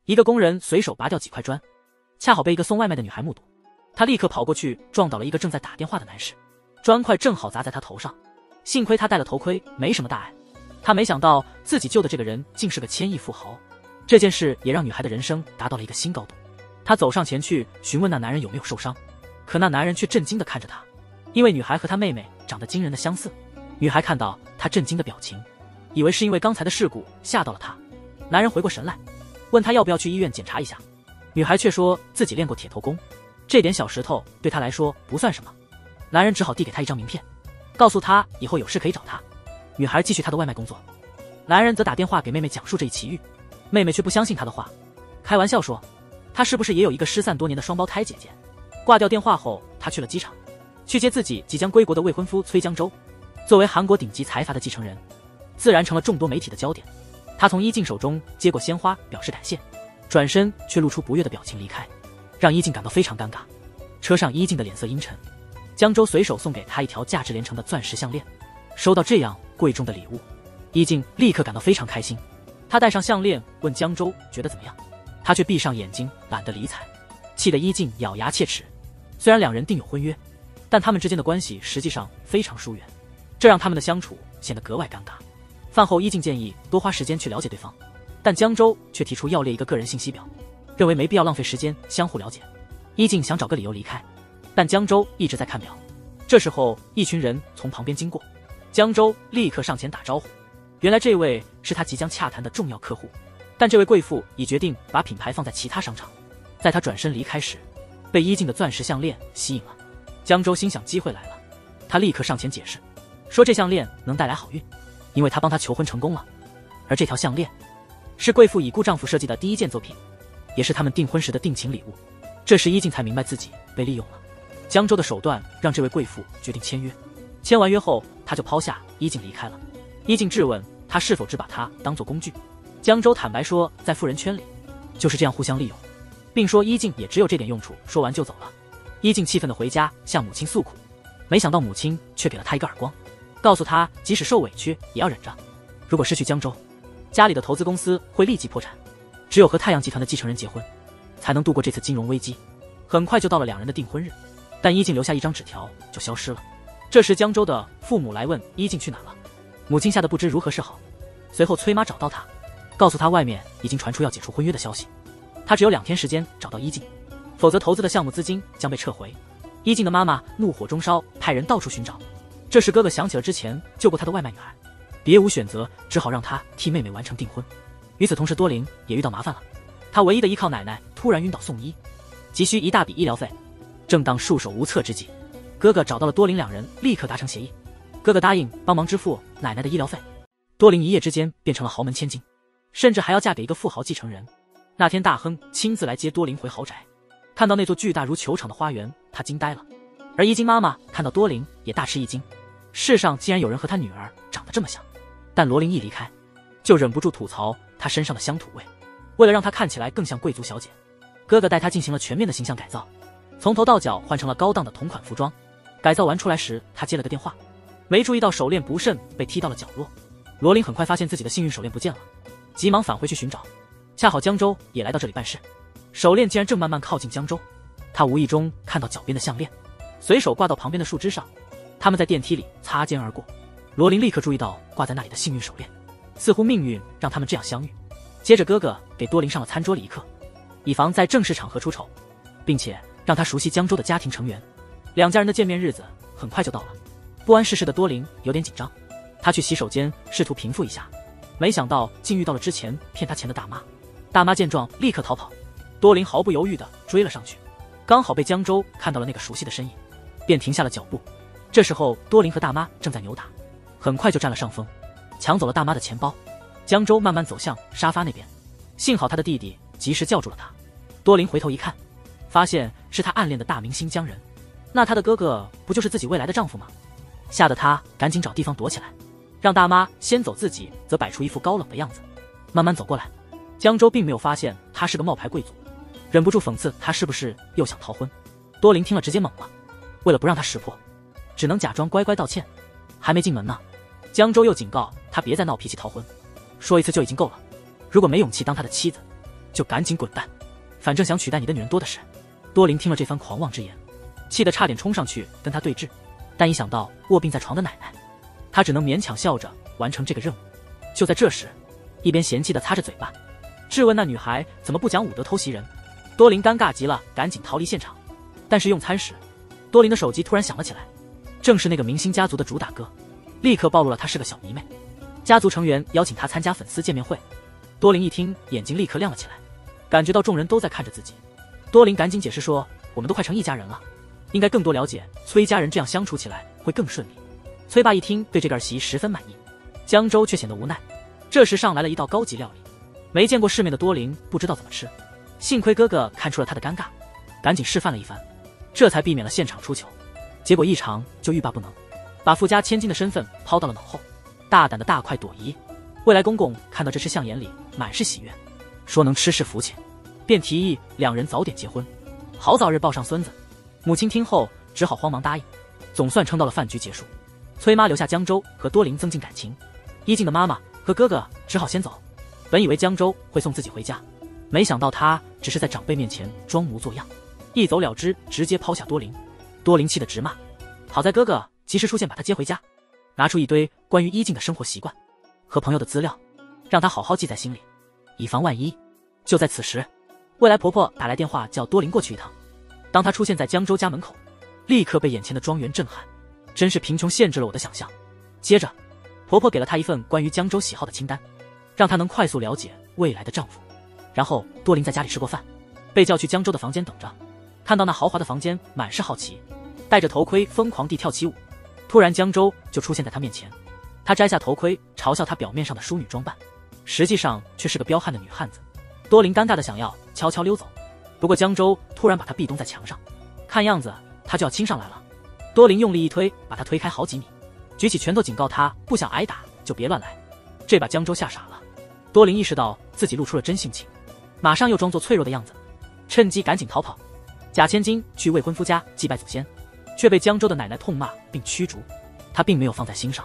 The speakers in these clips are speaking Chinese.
一个工人随手拔掉几块砖，恰好被一个送外卖的女孩目睹，他立刻跑过去撞倒了一个正在打电话的男士，砖块正好砸在他头上，幸亏他戴了头盔，没什么大碍。他没想到自己救的这个人竟是个千亿富豪，这件事也让女孩的人生达到了一个新高度。他走上前去询问那男人有没有受伤，可那男人却震惊地看着他，因为女孩和他妹妹长得惊人的相似。女孩看到他震惊的表情，以为是因为刚才的事故吓到了他。男人回过神来，问他要不要去医院检查一下。女孩却说自己练过铁头功，这点小石头对他来说不算什么。男人只好递给他一张名片，告诉他以后有事可以找他。女孩继续她的外卖工作，男人则打电话给妹妹讲述这一奇遇。妹妹却不相信他的话，开玩笑说他是不是也有一个失散多年的双胞胎姐姐。挂掉电话后，他去了机场，去接自己即将归国的未婚夫崔江州。作为韩国顶级财阀的继承人，自然成了众多媒体的焦点。他从伊静手中接过鲜花表示感谢，转身却露出不悦的表情离开，让伊静感到非常尴尬。车上伊静的脸色阴沉，江州随手送给他一条价值连城的钻石项链。收到这样贵重的礼物，伊静立刻感到非常开心。他戴上项链问江州觉得怎么样，他却闭上眼睛懒得理睬，气得伊静咬牙切齿。虽然两人订有婚约，但他们之间的关系实际上非常疏远，这让他们的相处显得格外尴尬。饭后伊静建议多花时间去了解对方，但江州却提出要列一个个人信息表，认为没必要浪费时间相互了解。伊静想找个理由离开，但江州一直在看表。这时候一群人从旁边经过，江州立刻上前打招呼，原来这位是他即将洽谈的重要客户，但这位贵妇已决定把品牌放在其他商场。在他转身离开时，被伊静的钻石项链吸引了。江州心想机会来了，他立刻上前解释，说这项链能带来好运，因为他帮他求婚成功了。而这条项链是贵妇已故丈夫设计的第一件作品，也是他们订婚时的定情礼物。这时伊静才明白自己被利用了。江州的手段让这位贵妇决定签约，签完约后他就抛下伊静离开了。伊静质问他是否只把他当作工具，江州坦白说在富人圈里就是这样互相利用，并说伊静也只有这点用处，说完就走了。伊静气愤地回家向母亲诉苦，没想到母亲却给了他一个耳光，告诉他即使受委屈也要忍着，如果失去江州，家里的投资公司会立即破产，只有和太阳集团的继承人结婚才能度过这次金融危机。很快就到了两人的订婚日，但伊静留下一张纸条就消失了。这时江州的父母来问伊静去哪了，母亲吓得不知如何是好。随后崔妈找到他，告诉他外面已经传出要解除婚约的消息，他只有2天时间找到伊静，否则投资的项目资金将被撤回。伊静的妈妈怒火中烧，派人到处寻找。这时哥哥想起了之前救过他的外卖女孩，别无选择，只好让他替妹妹完成订婚。与此同时，多林也遇到麻烦了，他唯一的依靠奶奶突然晕倒送医，急需一大笔医疗费。正当束手无策之际，哥哥找到了多林，两人立刻达成协议，哥哥答应帮忙支付奶奶的医疗费。多林一夜之间变成了豪门千金，甚至还要嫁给一个富豪继承人。那天大亨亲自来接多林回豪宅，看到那座巨大如球场的花园，他惊呆了。而伊金妈妈看到多林也大吃一惊，世上竟然有人和他女儿长得这么像。但罗琳一离开，就忍不住吐槽他身上的乡土味。为了让他看起来更像贵族小姐，哥哥带他进行了全面的形象改造，从头到脚换成了高档的同款服装。改造完出来时，他接了个电话，没注意到手链不慎被踢到了角落。罗琳很快发现自己的幸运手链不见了，急忙返回去寻找。恰好江州也来到这里办事，手链竟然正慢慢靠近江州。他无意中看到脚边的项链，随手挂到旁边的树枝上。他们在电梯里擦肩而过，罗琳立刻注意到挂在那里的幸运手链，似乎命运让他们这样相遇。接着哥哥给多林上了餐桌里一课，以防在正式场合出丑，并且让他熟悉江州的家庭成员。两家人的见面日子很快就到了。不谙世事的多林有点紧张，他去洗手间试图平复一下，没想到竟遇到了之前骗他钱的大妈。大妈见状立刻逃跑，多林毫不犹豫地追了上去，刚好被江州看到了那个熟悉的身影，便停下了脚步。这时候多林和大妈正在扭打，很快就占了上风，抢走了大妈的钱包。江州慢慢走向沙发那边，幸好他的弟弟及时叫住了他。多林回头一看，发现是他暗恋的大明星江仁，那他的哥哥不就是自己未来的丈夫吗？吓得他赶紧找地方躲起来，让大妈先走，自己则摆出一副高冷的样子，慢慢走过来。江州并没有发现他是个冒牌贵族，忍不住讽刺他是不是又想逃婚。多林听了直接懵了，为了不让他识破，只能假装乖乖道歉。还没进门呢，江州又警告他别再闹脾气逃婚，说一次就已经够了，如果没勇气当他的妻子，就赶紧滚蛋，反正想取代你的女人多的是。多琳听了这番狂妄之言，气得差点冲上去跟他对峙，但一想到卧病在床的奶奶，他只能勉强笑着完成这个任务。就在这时，一边嫌弃地擦着嘴巴，质问那女孩怎么不讲武德偷袭人。多琳尴尬极了，赶紧逃离现场。但是用餐时，多琳的手机突然响了起来，正是那个明星家族的主打歌，立刻暴露了她是个小迷妹。家族成员邀请她参加粉丝见面会，多琳一听，眼睛立刻亮了起来，感觉到众人都在看着自己。多琳赶紧解释说，我们都快成一家人了，应该更多了解崔家人，这样相处起来会更顺利。崔爸一听，对这个儿媳十分满意。江州却显得无奈。这时上来了一道高级料理，没见过世面的多琳不知道怎么吃，幸亏哥哥看出了他的尴尬，赶紧示范了一番，这才避免了现场出糗。结果一尝就欲罢不能，把富家千金的身份抛到了脑后，大胆的大快朵颐。未来公公看到这吃相，眼里满是喜悦，说能吃是福气，便提议两人早点结婚，好早日抱上孙子。母亲听后只好慌忙答应，总算撑到了饭局结束。崔妈留下江州和多琳增进感情，一静的妈妈和哥哥只好先走。本以为江州会送自己回家，没想到他只是在长辈面前装模作样，一走了之，直接抛下多琳。多琳气得直骂，好在哥哥及时出现把他接回家，拿出一堆关于一静的生活习惯和朋友的资料，让他好好记在心里，以防万一。就在此时，未来婆婆打来电话叫多琳过去一趟。当她出现在江州家门口，立刻被眼前的庄园震撼，真是贫穷限制了我的想象。接着婆婆给了她一份关于江州喜好的清单，让她能快速了解未来的丈夫。然后多琳在家里吃过饭，被叫去江州的房间等着。看到那豪华的房间，满是好奇，戴着头盔疯狂地跳起舞。突然江州就出现在她面前，她摘下头盔，嘲笑她表面上的淑女装扮，实际上却是个彪悍的女汉子。多琳尴尬的想要悄悄溜走，不过江州突然把她壁咚在墙上，看样子她就要亲上来了。多琳用力一推，把她推开好几米，举起拳头警告她，不想挨打就别乱来。这把江州吓傻了。多琳意识到自己露出了真性情，马上又装作脆弱的样子，趁机赶紧逃跑。假千金去未婚夫家祭拜祖先，却被江州的奶奶痛骂并驱逐。她并没有放在心上，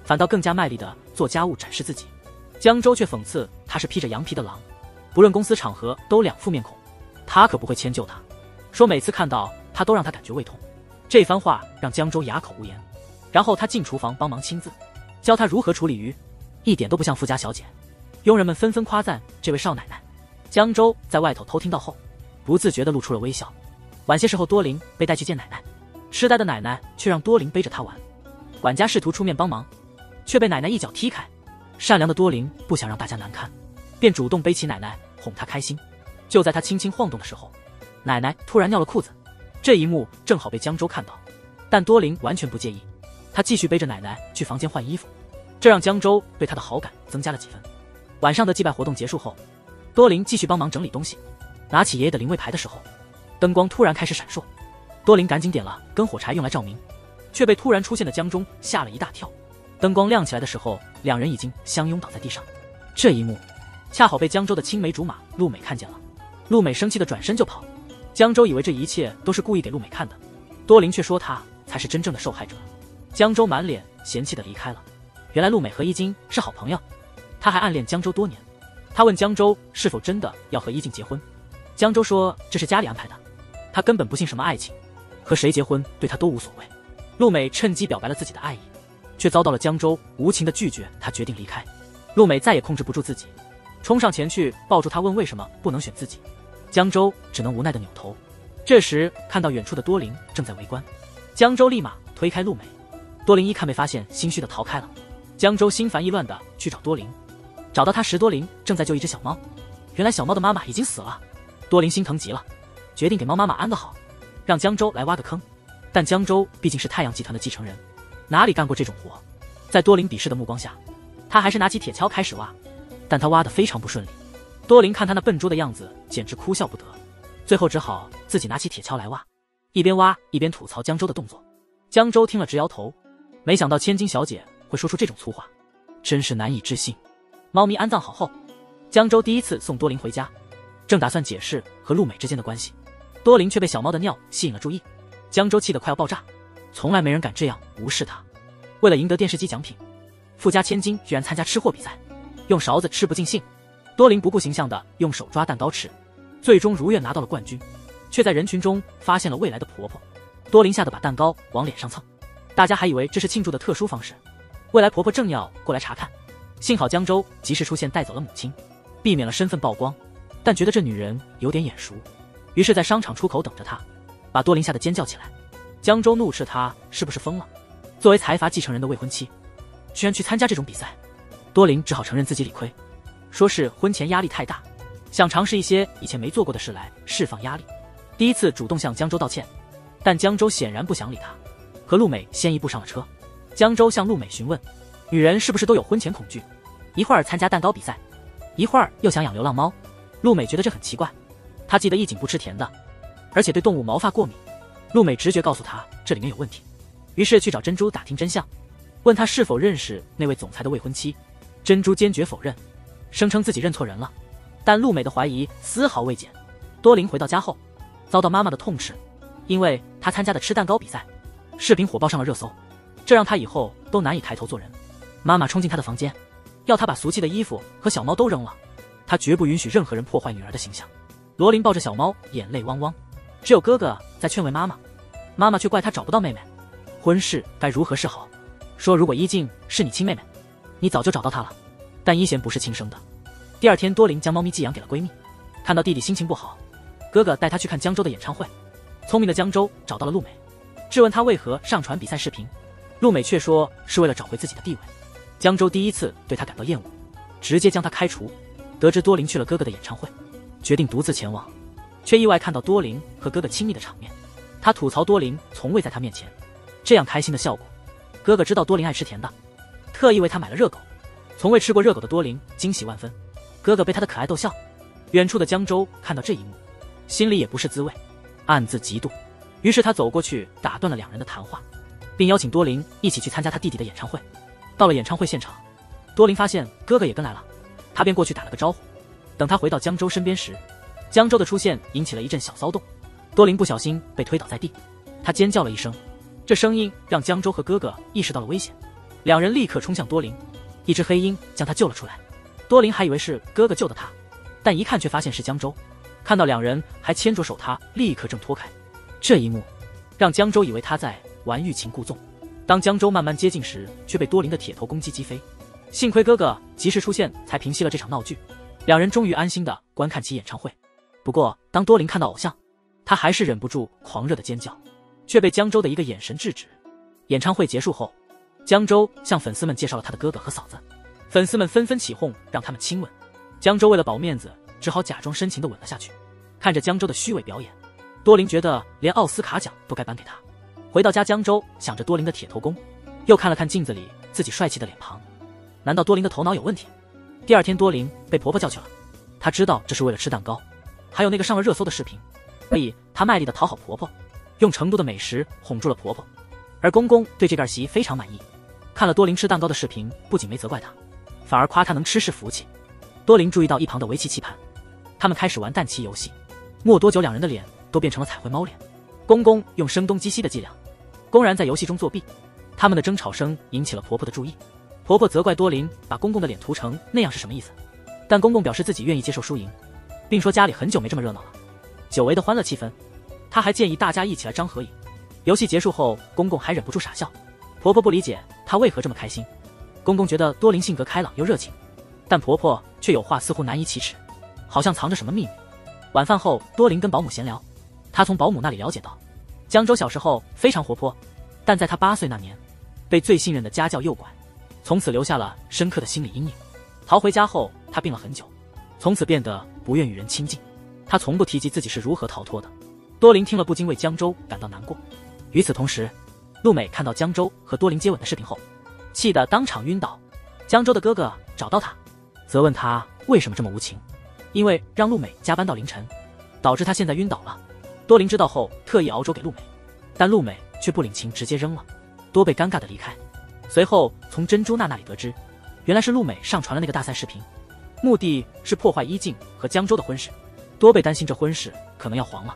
反倒更加卖力地做家务展示自己。江州却讽刺她是披着羊皮的狼，不论公司场合都两副面孔，她可不会迁就她，说每次看到她都让她感觉胃痛。这番话让江州哑口无言，然后她进厨房帮忙亲自教她如何处理鱼，一点都不像富家小姐。佣人们纷纷夸赞这位少奶奶。江州在外头偷听到后，不自觉地露出了微笑。晚些时候，多琳被带去见奶奶，痴呆的奶奶却让多琳背着她玩。管家试图出面帮忙，却被奶奶一脚踢开。善良的多琳不想让大家难堪，便主动背起奶奶哄她开心。就在她轻轻晃动的时候，奶奶突然尿了裤子。这一幕正好被江州看到，但多琳完全不介意，她继续背着奶奶去房间换衣服，这让江州对她的好感增加了几分。晚上的祭拜活动结束后，多琳继续帮忙整理东西，拿起爷爷的灵位牌的时候，灯光突然开始闪烁。多琳赶紧点了根火柴用来照明，却被突然出现的江中吓了一大跳。灯光亮起来的时候，两人已经相拥倒在地上。这一幕恰好被江州的青梅竹马陆美看见了。陆美生气的转身就跑，江州以为这一切都是故意给陆美看的，多琳却说她才是真正的受害者。江州满脸嫌弃的离开了。原来陆美和依金是好朋友，他还暗恋江州多年。他问江州是否真的要和依静结婚，江州说这是家里安排的，他根本不信什么爱情，和谁结婚对他都无所谓。陆美趁机表白了自己的爱意，却遭到了江州无情的拒绝，他决定离开。陆美再也控制不住自己，冲上前去抱住他，问为什么不能选自己。江州只能无奈的扭头。这时看到远处的多琳正在围观，江州立马推开陆美。多琳一看被发现，心虚的逃开了。江州心烦意乱的去找多琳，找到他时，多琳正在救一只小猫。原来小猫的妈妈已经死了。多琳心疼极了，决定给猫妈妈安个好，让江州来挖个坑。但江州毕竟是太阳集团的继承人，哪里干过这种活？在多琳鄙视的目光下，他还是拿起铁锹开始挖，但他挖得非常不顺利。多琳看他那笨拙的样子，简直哭笑不得，最后只好自己拿起铁锹来挖，一边挖一边吐槽江州的动作。江州听了直摇头，没想到千金小姐会说出这种粗话，真是难以置信。猫咪安葬好后，江州第一次送多琳回家，正打算解释和陆美之间的关系，多琳却被小猫的尿吸引了注意。江州气得快要爆炸，从来没人敢这样无视他。为了赢得电视机奖品，富家千金居然参加吃货比赛，用勺子吃不尽兴，多琳不顾形象的用手抓蛋糕吃，最终如愿拿到了冠军，却在人群中发现了未来的婆婆。多琳吓得把蛋糕往脸上蹭，大家还以为这是庆祝的特殊方式。未来婆婆正要过来查看，幸好江州及时出现带走了母亲，避免了身份曝光，但觉得这女人有点眼熟，于是在商场出口等着她，把多琳吓得尖叫起来。江州怒斥她是不是疯了，作为财阀继承人的未婚妻，居然去参加这种比赛。多琳只好承认自己理亏，说是婚前压力太大，想尝试一些以前没做过的事来释放压力，第一次主动向江州道歉。但江州显然不想理他，和陆美先一步上了车。江州向陆美询问，女人是不是都有婚前恐惧，一会儿参加蛋糕比赛，一会儿又想养流浪猫。陆美觉得这很奇怪，她记得一景不吃甜的，而且对动物毛发过敏。陆美直觉告诉她这里面有问题，于是去找珍珠打听真相，问她是否认识那位总裁的未婚妻。珍珠坚决否认，声称自己认错人了，但陆美的怀疑丝毫未减。多琳回到家后，遭到妈妈的痛斥，因为她参加的吃蛋糕比赛，视频火爆上了热搜，这让她以后都难以抬头做人。妈妈冲进她的房间，要她把俗气的衣服和小猫都扔了，她绝不允许任何人破坏女儿的形象。罗琳抱着小猫，眼泪汪汪，只有哥哥在劝慰妈妈，妈妈却怪她找不到妹妹，婚事该如何是好，说如果依静是你亲妹妹，你早就找到她了，但依贤不是亲生的。第二天，多琳将猫咪寄养给了闺蜜，看到弟弟心情不好，哥哥带她去看江州的演唱会。聪明的江州找到了陆美，质问她为何上传比赛视频，陆美却说是为了找回自己的地位。江州第一次对她感到厌恶，直接将她开除。得知多琳去了哥哥的演唱会，决定独自前往，却意外看到多琳和哥哥亲密的场面。他吐槽多琳从未在他面前这样开心的笑过。哥哥知道多琳爱吃甜的，特意为她买了热狗。从未吃过热狗的多琳惊喜万分，哥哥被她的可爱逗笑。远处的江州看到这一幕，心里也不是滋味，暗自嫉妒。于是他走过去打断了两人的谈话，并邀请多琳一起去参加他弟弟的演唱会。到了演唱会现场，多琳发现哥哥也跟来了，他便过去打了个招呼。等他回到江州身边时，江州的出现引起了一阵小骚动，多琳不小心被推倒在地，他尖叫了一声，这声音让江州和哥哥意识到了危险，两人立刻冲向多琳，一只黑鹰将他救了出来。多琳还以为是哥哥救的他，但一看却发现是江州，看到两人还牵着手，他立刻挣脱开。这一幕让江州以为他在玩欲擒故纵，当江州慢慢接近时，却被多琳的铁头公击击飞。幸亏哥哥及时出现，才平息了这场闹剧，两人终于安心地观看起演唱会。不过当多琳看到偶像，他还是忍不住狂热的尖叫，却被江州的一个眼神制止。演唱会结束后，江州向粉丝们介绍了他的哥哥和嫂子，粉丝们纷纷起哄让他们亲吻。江州为了保面子，只好假装深情地吻了下去。看着江州的虚伪表演，多琳觉得连奥斯卡奖都该颁给他。回到家，江州想着多琳的铁头功，又看了看镜子里自己帅气的脸庞，难道多琳的头脑有问题？第二天，多琳被婆婆叫去了，她知道这是为了吃蛋糕，还有那个上了热搜的视频，所以她卖力地讨好婆婆，用成都的美食哄住了婆婆。而公公对这个儿媳非常满意，看了多琳吃蛋糕的视频，不仅没责怪她，反而夸她能吃是福气。多琳注意到一旁的围棋棋盘，他们开始玩蛋棋游戏，没多久两人的脸都变成了彩绘猫脸。公公用声东击西的伎俩，公然在游戏中作弊，他们的争吵声引起了婆婆的注意。婆婆责怪多琳把公公的脸涂成那样是什么意思，但公公表示自己愿意接受输赢，并说家里很久没这么热闹了。久违的欢乐气氛，他还建议大家一起来张合影。游戏结束后，公公还忍不住傻笑，婆婆不理解他为何这么开心。公公觉得多琳性格开朗又热情，但婆婆却有话似乎难以启齿，好像藏着什么秘密。晚饭后，多琳跟保姆闲聊，她从保姆那里了解到，江州小时候非常活泼，但在她8岁那年，被最信任的家教诱拐，从此留下了深刻的心理阴影。逃回家后，她病了很久，从此变得不愿与人亲近。她从不提及自己是如何逃脱的。多琳听了不禁为江州感到难过。与此同时，陆美看到江州和多琳接吻的视频后，气得当场晕倒。江州的哥哥找到他，责问他为什么这么无情，因为让陆美加班到凌晨，导致他现在晕倒了。多琳知道后特意熬粥给陆美，但陆美却不领情，直接扔了，多被尴尬的离开。随后从珍珠娜那里得知，原来是陆美上传了那个大赛视频，目的是破坏依静和江州的婚事。多被担心这婚事可能要黄了，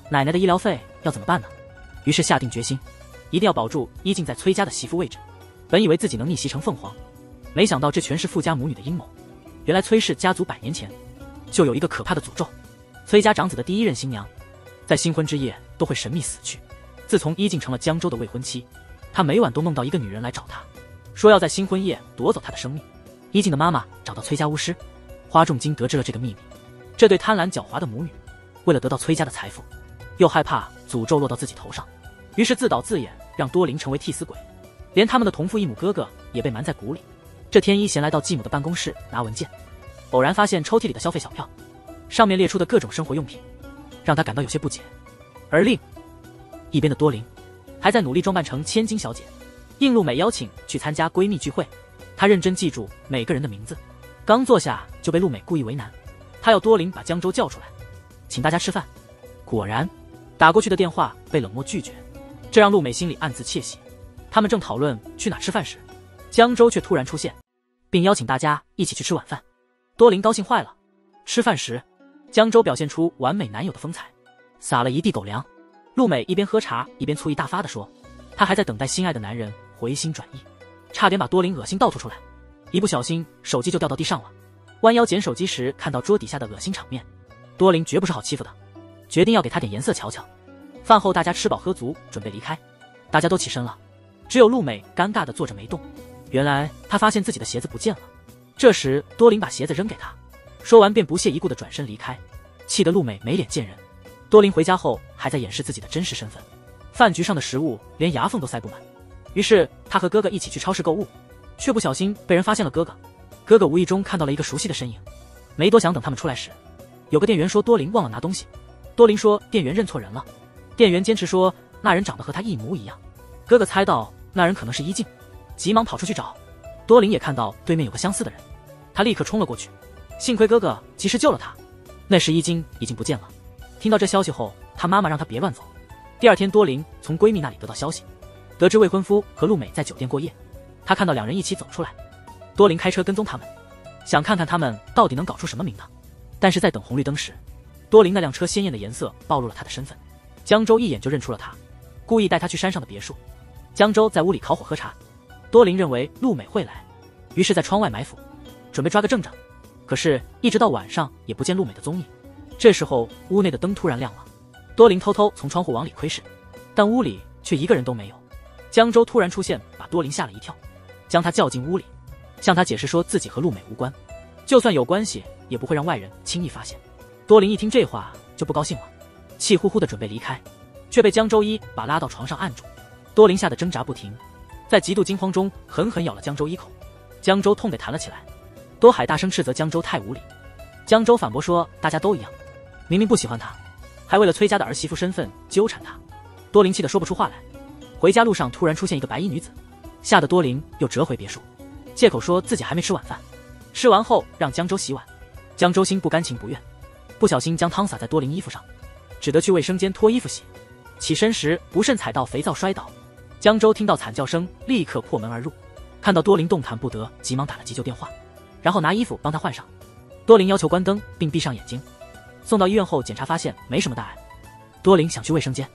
奶奶的医疗费要怎么办呢？于是下定决心，一定要保住依静在崔家的媳妇位置。本以为自己能逆袭成凤凰，没想到这全是富家母女的阴谋。原来崔氏家族100年前就有一个可怕的诅咒，崔家长子的第1任新娘在新婚之夜都会神秘死去。自从伊静成了江州的未婚妻，他每晚都梦到一个女人来找他，说要在新婚夜夺走他的生命。伊静的妈妈找到崔家巫师花重金得知了这个秘密，这对贪婪狡猾的母女为了得到崔家的财富，又害怕诅咒落到自己头上，于是自导自演，让多林成为替死鬼，连他们的同父异母哥哥也被瞒在鼓里。这天，一贤来到继母的办公室拿文件，偶然发现抽屉里的消费小票，上面列出的各种生活用品，让他感到有些不解。而另一边的多林还在努力装扮成千金小姐，应陆美邀请去参加闺蜜聚会。她认真记住每个人的名字，刚坐下就被陆美故意为难，她要多林把江州叫出来，请大家吃饭。果然，打过去的电话被冷漠拒绝，这让陆美心里暗自窃喜。他们正讨论去哪吃饭时，江州却突然出现，并邀请大家一起去吃晚饭。多林高兴坏了。吃饭时，江州表现出完美男友的风采，撒了一地狗粮。陆美一边喝茶一边醋意大发地说，她还在等待心爱的男人回心转意，差点把多林恶心倒吐出来，一不小心手机就掉到地上了。弯腰捡手机时看到桌底下的恶心场面，多林绝不是好欺负的，决定要给他点颜色瞧瞧。饭后大家吃饱喝足，准备离开，大家都起身了，只有陆美尴尬地坐着没动。原来她发现自己的鞋子不见了。这时多林把鞋子扔给她，说完便不屑一顾地转身离开，气得陆美没脸见人。多林回家后还在掩饰自己的真实身份，饭局上的食物连牙缝都塞不满，于是他和哥哥一起去超市购物，却不小心被人发现了哥哥无意中看到了一个熟悉的身影。没多想，等他们出来时，有个店员说多林忘了拿东西。多林说店员认错人了，店员坚持说那人长得和他一模一样。哥哥猜到那人可能是伊静，急忙跑出去找。多林也看到对面有个相似的人，他立刻冲了过去，幸亏哥哥及时救了他。那时伊静已经不见了。听到这消息后，他妈妈让他别乱走。第二天，多林从闺蜜那里得到消息，得知未婚夫和陆美在酒店过夜，他看到两人一起走出来。多林开车跟踪他们，想看看他们到底能搞出什么名堂。但是在等红绿灯时，多林那辆车鲜艳的颜色暴露了他的身份。江州一眼就认出了他，故意带他去山上的别墅。江州在屋里烤火喝茶，多林认为陆美会来，于是在窗外埋伏，准备抓个正着。可是一直到晚上也不见陆美的踪影。这时候屋内的灯突然亮了，多林偷偷从窗户往里窥视，但屋里却一个人都没有。江州突然出现，把多林吓了一跳，将他叫进屋里，向他解释说自己和陆美无关，就算有关系也不会让外人轻易发现。多林一听这话就不高兴了，气呼呼的准备离开，却被江州一把拉到床上按住。多林吓得挣扎不停，在极度惊慌中狠狠咬了江州一口，江州痛得弹了起来。多海大声斥责江州太无礼，江州反驳说大家都一样，明明不喜欢他，还为了崔家的儿媳妇身份纠缠他。多林气得说不出话来。回家路上突然出现一个白衣女子，吓得多林又折回别墅，借口说自己还没吃晚饭，吃完后让江州洗碗。江州心不甘情不愿，不小心将汤洒在多林衣服上，只得去卫生间脱衣服洗。起身时不慎踩到肥皂摔倒，江州听到惨叫声，立刻破门而入，看到多林动弹不得，急忙打了急救电话，然后拿衣服帮他换上。多林要求关灯并闭上眼睛。送到医院后检查发现没什么大碍。多林想去卫生间，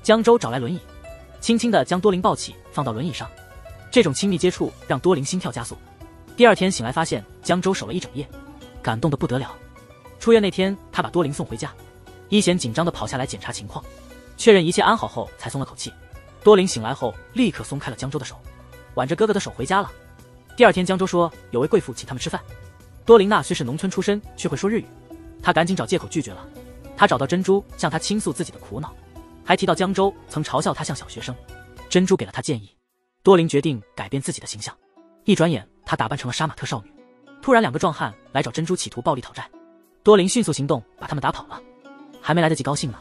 江州找来轮椅，轻轻地将多林抱起放到轮椅上。这种亲密接触让多林心跳加速。第二天醒来发现江州守了一整夜，感动得不得了。出院那天他把多林送回家，一贤紧张地跑下来检查情况，确认一切安好后才松了口气。多林醒来后立刻松开了江州的手，挽着哥哥的手回家了。第二天江州说有位贵妇请他们吃饭，多林娜虽是农村出身，却会说日语，他赶紧找借口拒绝了。他找到珍珠向他倾诉自己的苦恼，还提到江州曾嘲笑他像小学生。珍珠给了他建议，多林决定改变自己的形象。一转眼他打扮成了杀马特少女。突然两个壮汉来找珍珠企图暴力讨债，多林迅速行动把他们打跑了。还没来得及高兴呢，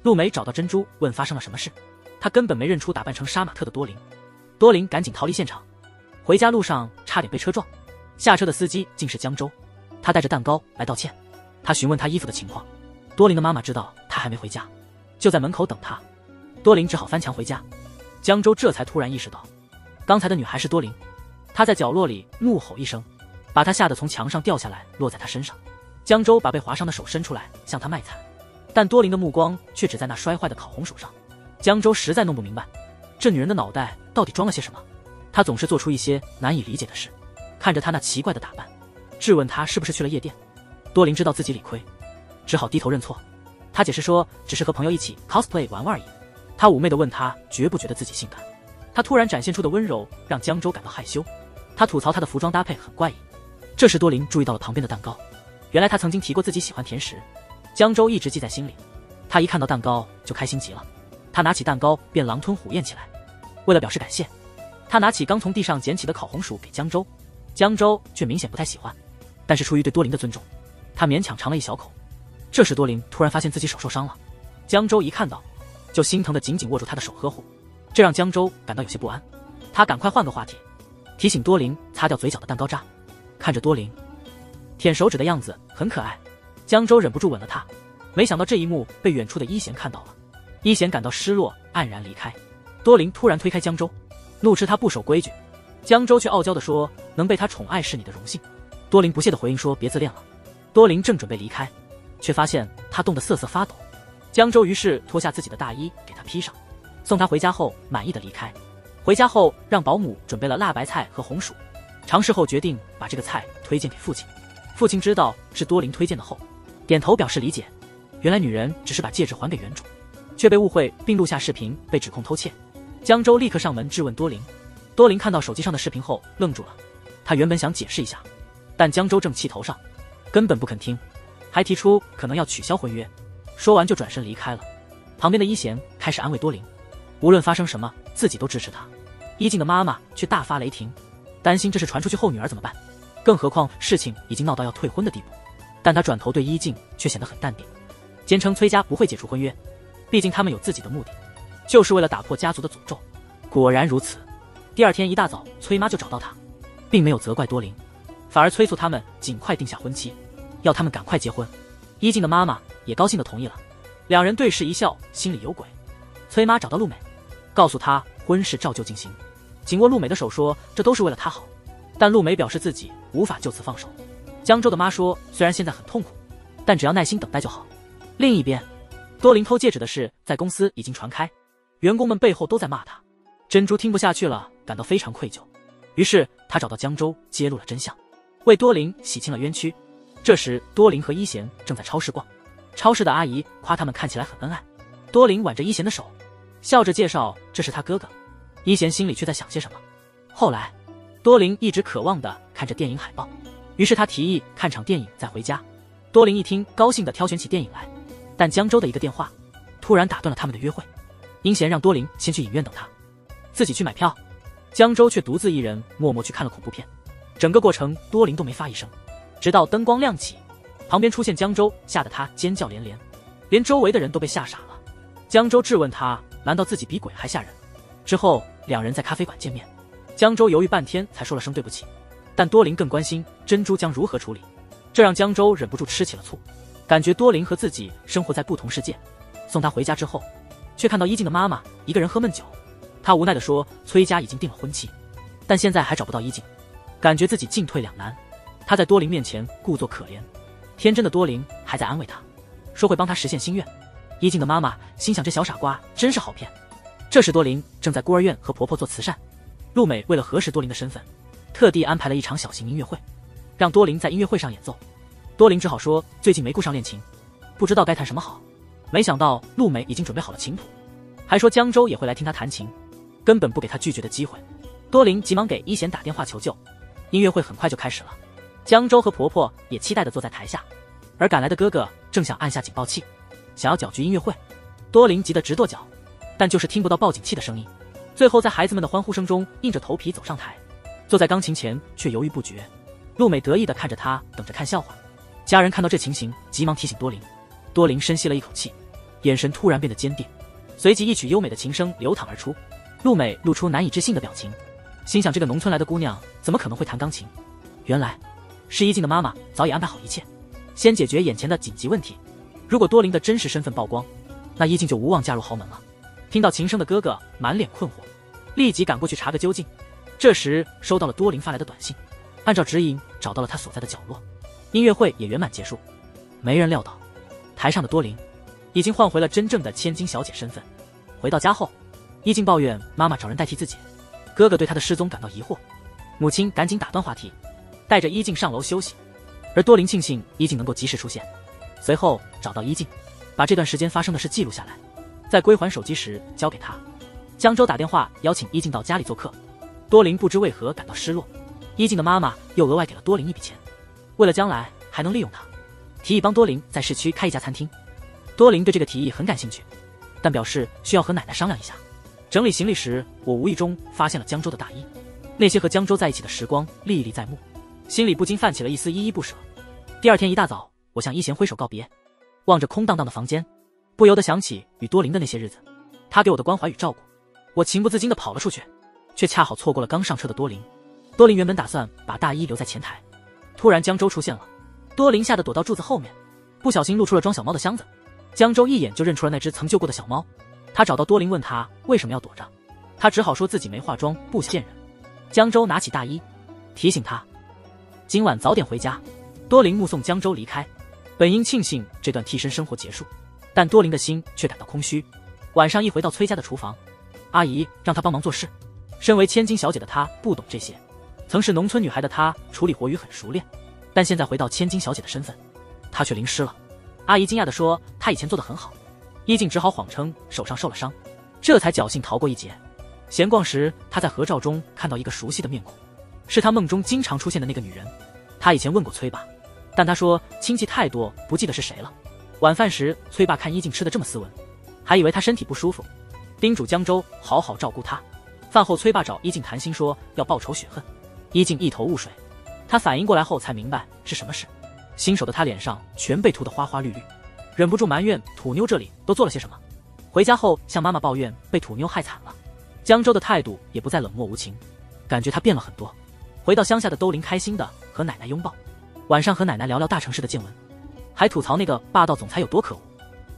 陆梅找到珍珠问发生了什么事，他根本没认出打扮成杀马特的多林。多林赶紧逃离现场，回家路上差点被车撞，下车的司机竟是江州。他带着蛋糕来道歉，他询问他衣服的情况。多林的妈妈知道他还没回家，就在门口等他。多林只好翻墙回家。江州这才突然意识到刚才的女孩是多林，他在角落里怒吼一声，把他吓得从墙上掉下来，落在他身上。江州把被划伤的手伸出来向他卖惨，但多林的目光却只在那摔坏的烤红手上。江州实在弄不明白这女人的脑袋到底装了些什么，她总是做出一些难以理解的事。看着她那奇怪的打扮，质问他是不是去了夜店。多琳知道自己理亏，只好低头认错。他解释说只是和朋友一起 cosplay 玩玩而已。他妩媚地问他觉不觉得自己性感。他突然展现出的温柔让江州感到害羞。他吐槽他的服装搭配很怪异。这时多琳注意到了旁边的蛋糕，原来他曾经提过自己喜欢甜食，江州一直记在心里。他一看到蛋糕就开心极了，他拿起蛋糕便狼吞虎咽起来。为了表示感谢，他拿起刚从地上捡起的烤红薯给江州，江州却明显不太喜欢，但是出于对多琳的尊重，他勉强尝了一小口。这时多琳突然发现自己手受伤了，江州一看到就心疼地紧紧握住他的手呵护，这让江州感到有些不安。他赶快换个话题，提醒多琳擦掉嘴角的蛋糕渣。看着多琳舔手指的样子很可爱，江州忍不住吻了他。没想到这一幕被远处的一贤看到了，一贤感到失落，黯然离开。多琳突然推开江州，怒斥他不守规矩。江州却傲娇地说能被他宠爱是你的荣幸。多琳不屑地回应说别自恋了。多琳正准备离开，却发现他冻得瑟瑟发抖。江州于是脱下自己的大衣给他披上，送他回家后满意的离开。回家后让保姆准备了辣白菜和红薯，尝试后决定把这个菜推荐给父亲。父亲知道是多琳推荐的后，点头表示理解。原来女人只是把戒指还给原主，却被误会并录下视频，被指控偷窃。江州立刻上门质问多琳。多琳看到手机上的视频后愣住了，他原本想解释一下，但江州正气头上，根本不肯听，还提出可能要取消婚约。说完就转身离开了。旁边的一贤开始安慰多琳，无论发生什么自己都支持他。一静的妈妈却大发雷霆，担心这事传出去后女儿怎么办，更何况事情已经闹到要退婚的地步。但他转头对一静却显得很淡定，坚称崔家不会解除婚约，毕竟他们有自己的目的，就是为了打破家族的诅咒。果然如此，第二天一大早崔妈就找到他，并没有责怪多琳，反而催促他们尽快定下婚期，要他们赶快结婚。一静的妈妈也高兴地同意了，两人对视一笑，心里有鬼。崔妈找到陆美，告诉她婚事照旧进行，紧握陆美的手说这都是为了她好，但陆美表示自己无法就此放手。江州的妈说虽然现在很痛苦，但只要耐心等待就好。另一边，多琳偷戒指的事在公司已经传开，员工们背后都在骂她。珍珠听不下去了，感到非常愧疚，于是她找到江州揭露了真相，为多琳洗清了冤屈。这时多琳和一贤正在超市逛，超市的阿姨夸他们看起来很恩爱。多琳挽着一贤的手，笑着介绍这是他哥哥。一贤心里却在想些什么。后来多琳一直渴望地看着电影海报，于是他提议看场电影再回家。多琳一听高兴地挑选起电影来，但江州的一个电话突然打断了他们的约会。殷贤让多琳先去影院等他，自己去买票。江州却独自一人默默去看了恐怖片，整个过程多琳都没发一声，直到灯光亮起，旁边出现江州，吓得他尖叫连连，连周围的人都被吓傻了。江州质问他难道自己比鬼还吓人。之后两人在咖啡馆见面，江州犹豫半天才说了声对不起，但多琳更关心珍珠将如何处理，这让江州忍不住吃起了醋，感觉多琳和自己生活在不同世界。送他回家之后，却看到一静的妈妈一个人喝闷酒，他无奈地说崔家已经定了婚期，但现在还找不到一静，感觉自己进退两难。他在多琳面前故作可怜，天真的多琳还在安慰他，说会帮他实现心愿。一静的妈妈心想这小傻瓜真是好骗。这时多琳正在孤儿院和婆婆做慈善，陆美为了核实多琳的身份，特地安排了一场小型音乐会，让多琳在音乐会上演奏。多琳只好说最近没顾上练琴，不知道该弹什么好。没想到陆美已经准备好了琴谱，还说江州也会来听她弹琴，根本不给她拒绝的机会。多琳急忙给一贤打电话求救。音乐会很快就开始了，江州和婆婆也期待地坐在台下，而赶来的哥哥正想按下警报器，想要搅局音乐会。多琳急得直跺脚，但就是听不到报警器的声音。最后在孩子们的欢呼声中硬着头皮走上台，坐在钢琴前却犹豫不决。陆美得意地看着他，等着看笑话。家人看到这情形，急忙提醒多琳。多琳深吸了一口气，眼神突然变得坚定，随即一曲优美的琴声流淌而出。陆美露出难以置信的表情，心想这个农村来的姑娘怎么可能会弹钢琴？原来是一静的妈妈早已安排好一切，先解决眼前的紧急问题。如果多琳的真实身份曝光，那一静就无望嫁入豪门了。听到琴声的哥哥满脸困惑，立即赶过去查个究竟。这时收到了多琳发来的短信，按照指引找到了他所在的角落。音乐会也圆满结束。没人料到台上的多琳已经换回了真正的千金小姐身份。回到家后，一静抱怨妈妈找人代替自己，哥哥对她的失踪感到疑惑，母亲赶紧打断话题，带着一静上楼休息。而多林庆幸伊静能够及时出现，随后找到伊静，把这段时间发生的事记录下来，在归还手机时交给他。江州打电话邀请伊静到家里做客，多林不知为何感到失落。伊静的妈妈又额外给了多林一笔钱，为了将来还能利用他，提议帮多林在市区开一家餐厅。多林对这个提议很感兴趣，但表示需要和奶奶商量一下。整理行李时，我无意中发现了江州的大衣，那些和江州在一起的时光历历在目，心里不禁泛起了一丝依依不舍。第二天一大早，我向伊贤挥手告别，望着空荡荡的房间，不由得想起与多林的那些日子，他给我的关怀与照顾。我情不自禁地跑了出去，却恰好错过了刚上车的多林。多林原本打算把大衣留在前台，突然江州出现了，多林吓得躲到柱子后面，不小心露出了装小猫的箱子。江州一眼就认出了那只曾救过的小猫，他找到多林问他为什么要躲着，他只好说自己没化妆不想见人。江州拿起大衣提醒他今晚早点回家。多林目送江州离开，本应庆幸这段替身生活结束，但多林的心却感到空虚。晚上一回到崔家的厨房，阿姨让他帮忙做事，身为千金小姐的她不懂这些，曾是农村女孩的她处理活鱼很熟练，但现在回到千金小姐的身份，她却淋湿了。阿姨惊讶地说她以前做得很好，伊静只好谎称手上受了伤，这才侥幸逃过一劫。闲逛时，她在合照中看到一个熟悉的面孔，是她梦中经常出现的那个女人。她以前问过崔爸，但他说亲戚太多不记得是谁了。晚饭时，崔爸看伊静吃得这么斯文，还以为她身体不舒服，叮嘱江州好好照顾她。饭后崔爸找伊静谈心，说要报仇雪恨。伊静一头雾水，她反应过来后才明白是什么事，新手的她脸上全被涂得花花绿绿，忍不住埋怨土妞这里都做了些什么。回家后向妈妈抱怨被土妞害惨了，江州的态度也不再冷漠无情，感觉她变了很多。回到乡下的兜林开心的和奶奶拥抱，晚上和奶奶聊聊大城市的见闻，还吐槽那个霸道总裁有多可恶。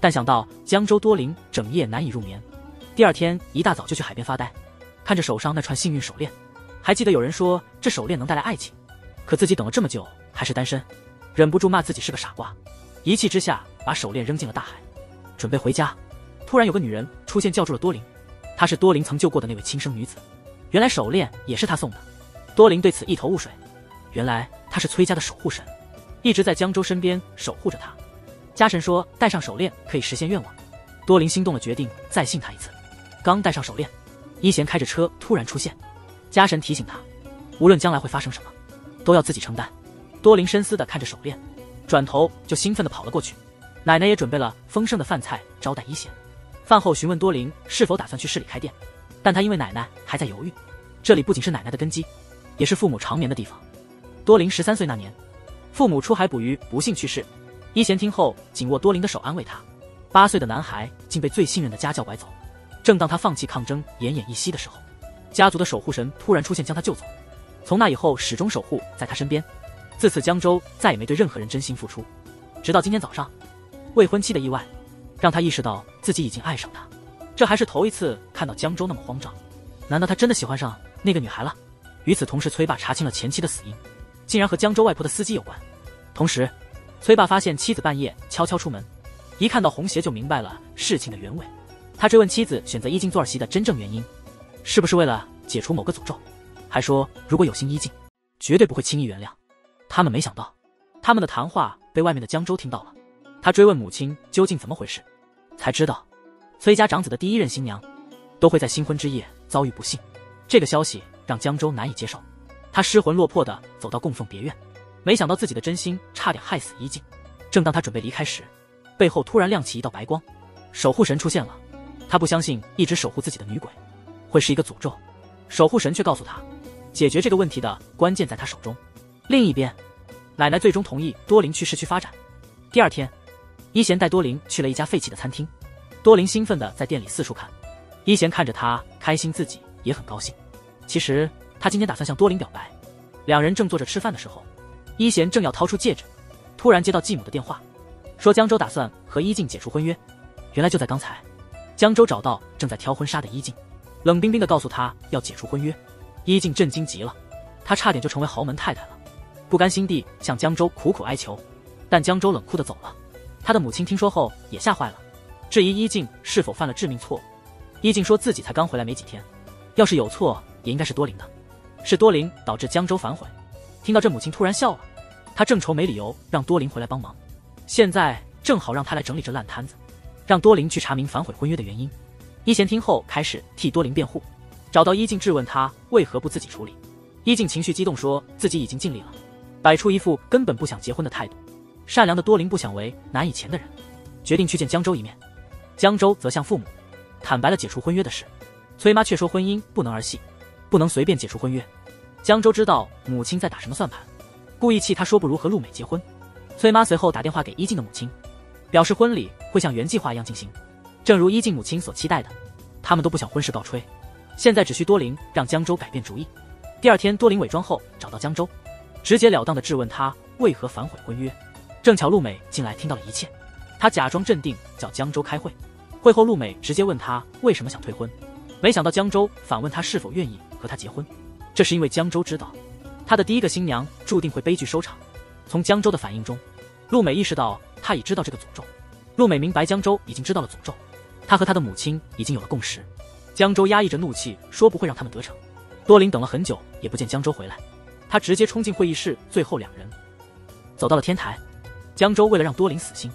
但想到江州多林整夜难以入眠，第二天一大早就去海边发呆，看着手上那串幸运手链，还记得有人说这手链能带来爱情，可自己等了这么久还是单身，忍不住骂自己是个傻瓜。一气之下把手链扔进了大海，准备回家，突然有个女人出现叫住了多林，她是多林曾救过的那位亲生女子，原来手链也是她送的。多林对此一头雾水，原来她是崔家的守护神，一直在江州身边守护着他。家神说戴上手链可以实现愿望，多林心动了，决定再信他一次。刚戴上手链，伊贤开着车突然出现，家神提醒他无论将来会发生什么都要自己承担。多林深思地看着手链，转头就兴奋地跑了过去。奶奶也准备了丰盛的饭菜招待伊贤。饭后询问多林是否打算去市里开店，但他因为奶奶还在犹豫，这里不仅是奶奶的根基，也是父母长眠的地方。多林13岁那年，父母出海捕鱼不幸去世，伊贤听后紧握多林的手安慰他。8岁的男孩竟被最信任的家教拐走，正当他放弃抗争奄奄一息的时候，家族的守护神突然出现将他救走，从那以后始终守护在他身边。自此江州再也没对任何人真心付出，直到今天早上，未婚妻的意外让他意识到自己已经爱上他。这还是头一次看到江州那么慌张，难道他真的喜欢上那个女孩了？与此同时，崔爸查清了前妻的死因，竟然和江州外婆的司机有关。同时，崔爸发现妻子半夜悄悄出门，一看到红鞋就明白了事情的原委。他追问妻子选择伊静做儿媳的真正原因，是不是为了解除某个诅咒，还说如果有心伊静，绝对不会轻易原谅。他们没想到，他们的谈话被外面的江州听到了。他追问母亲究竟怎么回事，才知道崔家长子的第一任新娘都会在新婚之夜遭遇不幸。这个消息让江州难以接受，他失魂落魄地走到供奉别院，没想到自己的真心差点害死伊静。正当他准备离开时，背后突然亮起一道白光，守护神出现了。他不相信一直守护自己的女鬼会是一个诅咒，守护神却告诉他，解决这个问题的关键在他手中。另一边，奶奶最终同意多林去市区发展。第二天，伊贤带多林去了一家废弃的餐厅，多林兴奋地在店里四处看，伊贤看着他开心，自己也很高兴。其实他今天打算向多林表白。两人正坐着吃饭的时候，伊贤正要掏出戒指，突然接到继母的电话，说江州打算和伊静解除婚约。原来就在刚才，江州找到正在挑婚纱的伊静，冷冰冰地告诉他要解除婚约。伊静震惊极了，她差点就成为豪门太太了，不甘心地向江州苦苦哀求，但江州冷酷地走了。他的母亲听说后也吓坏了，质疑伊静是否犯了致命错误。伊静说自己才刚回来没几天，要是有错也应该是多林的，是多林导致江州反悔。听到这，母亲突然笑了，他正愁没理由让多林回来帮忙，现在正好让他来整理这烂摊子，让多林去查明反悔婚约的原因。伊贤听后开始替多林辩护，找到伊静质问他为何不自己处理。伊静情绪激动说自己已经尽力了，摆出一副根本不想结婚的态度。善良的多林不想为难以前的人，决定去见江州一面。江州则向父母坦白了解除婚约的事，崔妈却说婚姻不能儿戏，不能随便解除婚约。江州知道母亲在打什么算盘，故意气他说不如和陆美结婚。崔妈随后打电话给伊静的母亲，表示婚礼会像原计划一样进行，正如伊静母亲所期待的，他们都不想婚事告吹，现在只需多林让江州改变主意。第二天，多林伪装后找到江州，直截了当地质问他为何反悔婚约。正巧陆美进来听到了一切，他假装镇定叫江州开会。会后，陆美直接问他为什么想退婚，没想到江州反问他是否愿意和他结婚。这是因为江州知道他的第一个新娘注定会悲剧收场。从江州的反应中，陆美意识到他已知道这个诅咒。陆美明白江州已经知道了诅咒，他和他的母亲已经有了共识。江州压抑着怒气说不会让他们得逞。多林等了很久也不见江州回来，他直接冲进会议室，最后两人走到了天台。江州为了让多林死心，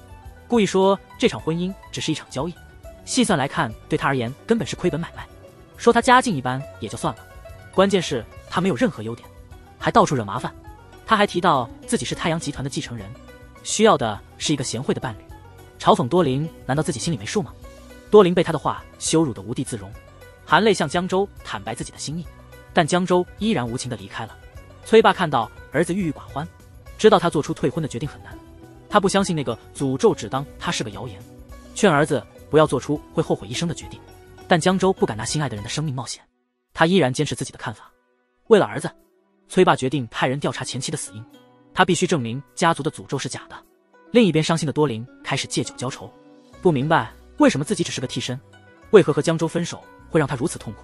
故意说这场婚姻只是一场交易，细算来看对他而言根本是亏本买卖，说他家境一般也就算了，关键是他没有任何优点，还到处惹麻烦。他还提到自己是太阳集团的继承人，需要的是一个贤惠的伴侣，嘲讽多林难道自己心里没数吗？多林被他的话羞辱得无地自容，含泪向江州坦白自己的心意，但江州依然无情地离开了。崔爸看到儿子郁郁寡欢，知道他做出退婚的决定很难，他不相信那个诅咒，只当他是个谣言，劝儿子不要做出会后悔一生的决定。但江州不敢拿心爱的人的生命冒险，他依然坚持自己的看法。为了儿子，崔爸决定派人调查前妻的死因，他必须证明家族的诅咒是假的。另一边伤心的多林开始借酒浇愁，不明白为什么自己只是个替身，为何和江州分手会让他如此痛苦。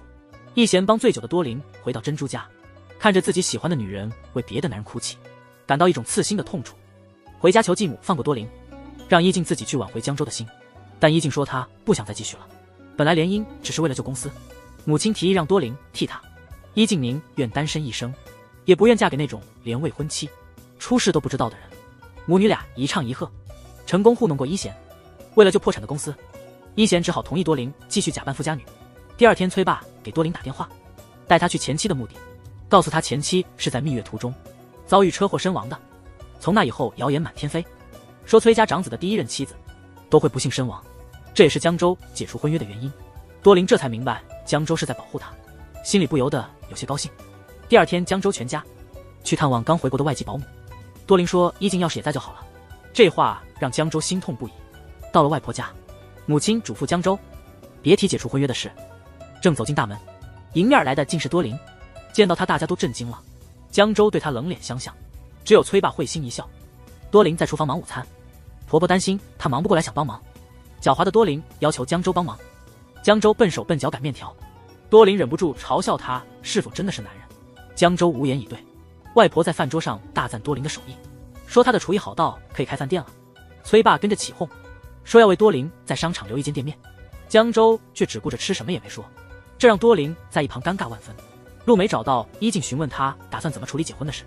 一贤帮醉酒的多林回到珍珠家，看着自己喜欢的女人为别的男人哭泣，感到一种刺心的痛楚。回家求继母放过多林，让伊静自己去挽回江州的心，但伊静说她不想再继续了。本来联姻只是为了救公司，母亲提议让多林替她，伊静宁愿单身一生，也不愿嫁给那种连未婚妻、出事都不知道的人。母女俩一唱一和，成功糊弄过伊贤。为了救破产的公司，伊贤只好同意多林继续假扮富家女。第二天，崔爸给多林打电话，带他去前妻的墓地，告诉他前妻是在蜜月途中遭遇车祸身亡的。从那以后，谣言满天飞，说崔家长子的第一任妻子都会不幸身亡，这也是江州解除婚约的原因。多林这才明白江州是在保护他，心里不由得有些高兴。第二天，江州全家去探望刚回国的外籍保姆。多林说伊静要是也在就好了，这话让江州心痛不已。到了外婆家，母亲嘱咐江州别提解除婚约的事。正走进大门，迎面来的竟是多林。见到他，大家都震惊了。江州对他冷脸相向，只有崔爸会心一笑。多林在厨房忙午餐，婆婆担心他忙不过来，想帮忙。狡猾的多林要求江州帮忙，江州笨手笨脚擀面条。多林忍不住嘲笑他是否真的是男人。江州无言以对。外婆在饭桌上大赞多林的手艺，说他的厨艺好到可以开饭店了。崔爸跟着起哄，说要为多林在商场留一间店面。江州却只顾着吃，什么也没说，这让多林在一旁尴尬万分。陆梅找到伊静询问他打算怎么处理结婚的事，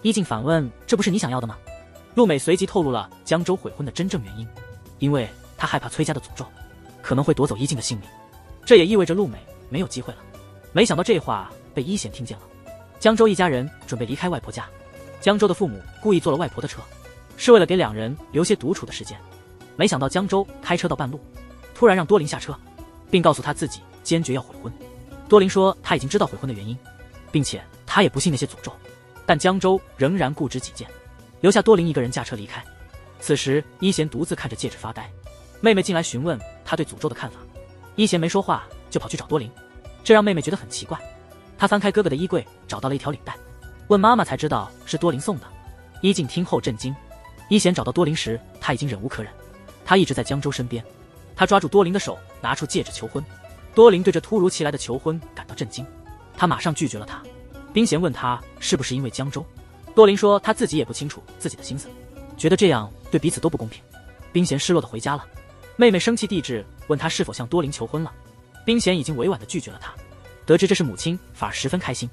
伊静反问这不是你想要的吗？陆美随即透露了江州悔婚的真正原因，因为她害怕崔家的诅咒可能会夺走伊静的性命，这也意味着陆美没有机会了。没想到这话被伊贤听见了。江州一家人准备离开外婆家，江州的父母故意坐了外婆的车，是为了给两人留些独处的时间。没想到江州开车到半路，突然让多林下车，并告诉他自己坚决要悔婚。多林说他已经知道悔婚的原因，并且他也不信那些诅咒，但江州仍然固执己见，留下多林一个人驾车离开。此时伊贤独自看着戒指发呆，妹妹进来询问他对诅咒的看法，伊贤没说话就跑去找多林，这让妹妹觉得很奇怪。他翻开哥哥的衣柜，找到了一条领带，问妈妈才知道是多林送的。伊静听后震惊。伊贤找到多林时，他已经忍无可忍，他一直在江州身边。他抓住多林的手，拿出戒指求婚。多林对这突如其来的求婚感到震惊，他马上拒绝了他。冰贤问他是不是因为江州，多林说他自己也不清楚自己的心思，觉得这样对彼此都不公平。冰贤失落地回家了。妹妹生气地质问他是否向多林求婚了，冰贤已经委婉地拒绝了他。得知这是母亲，反而十分开心，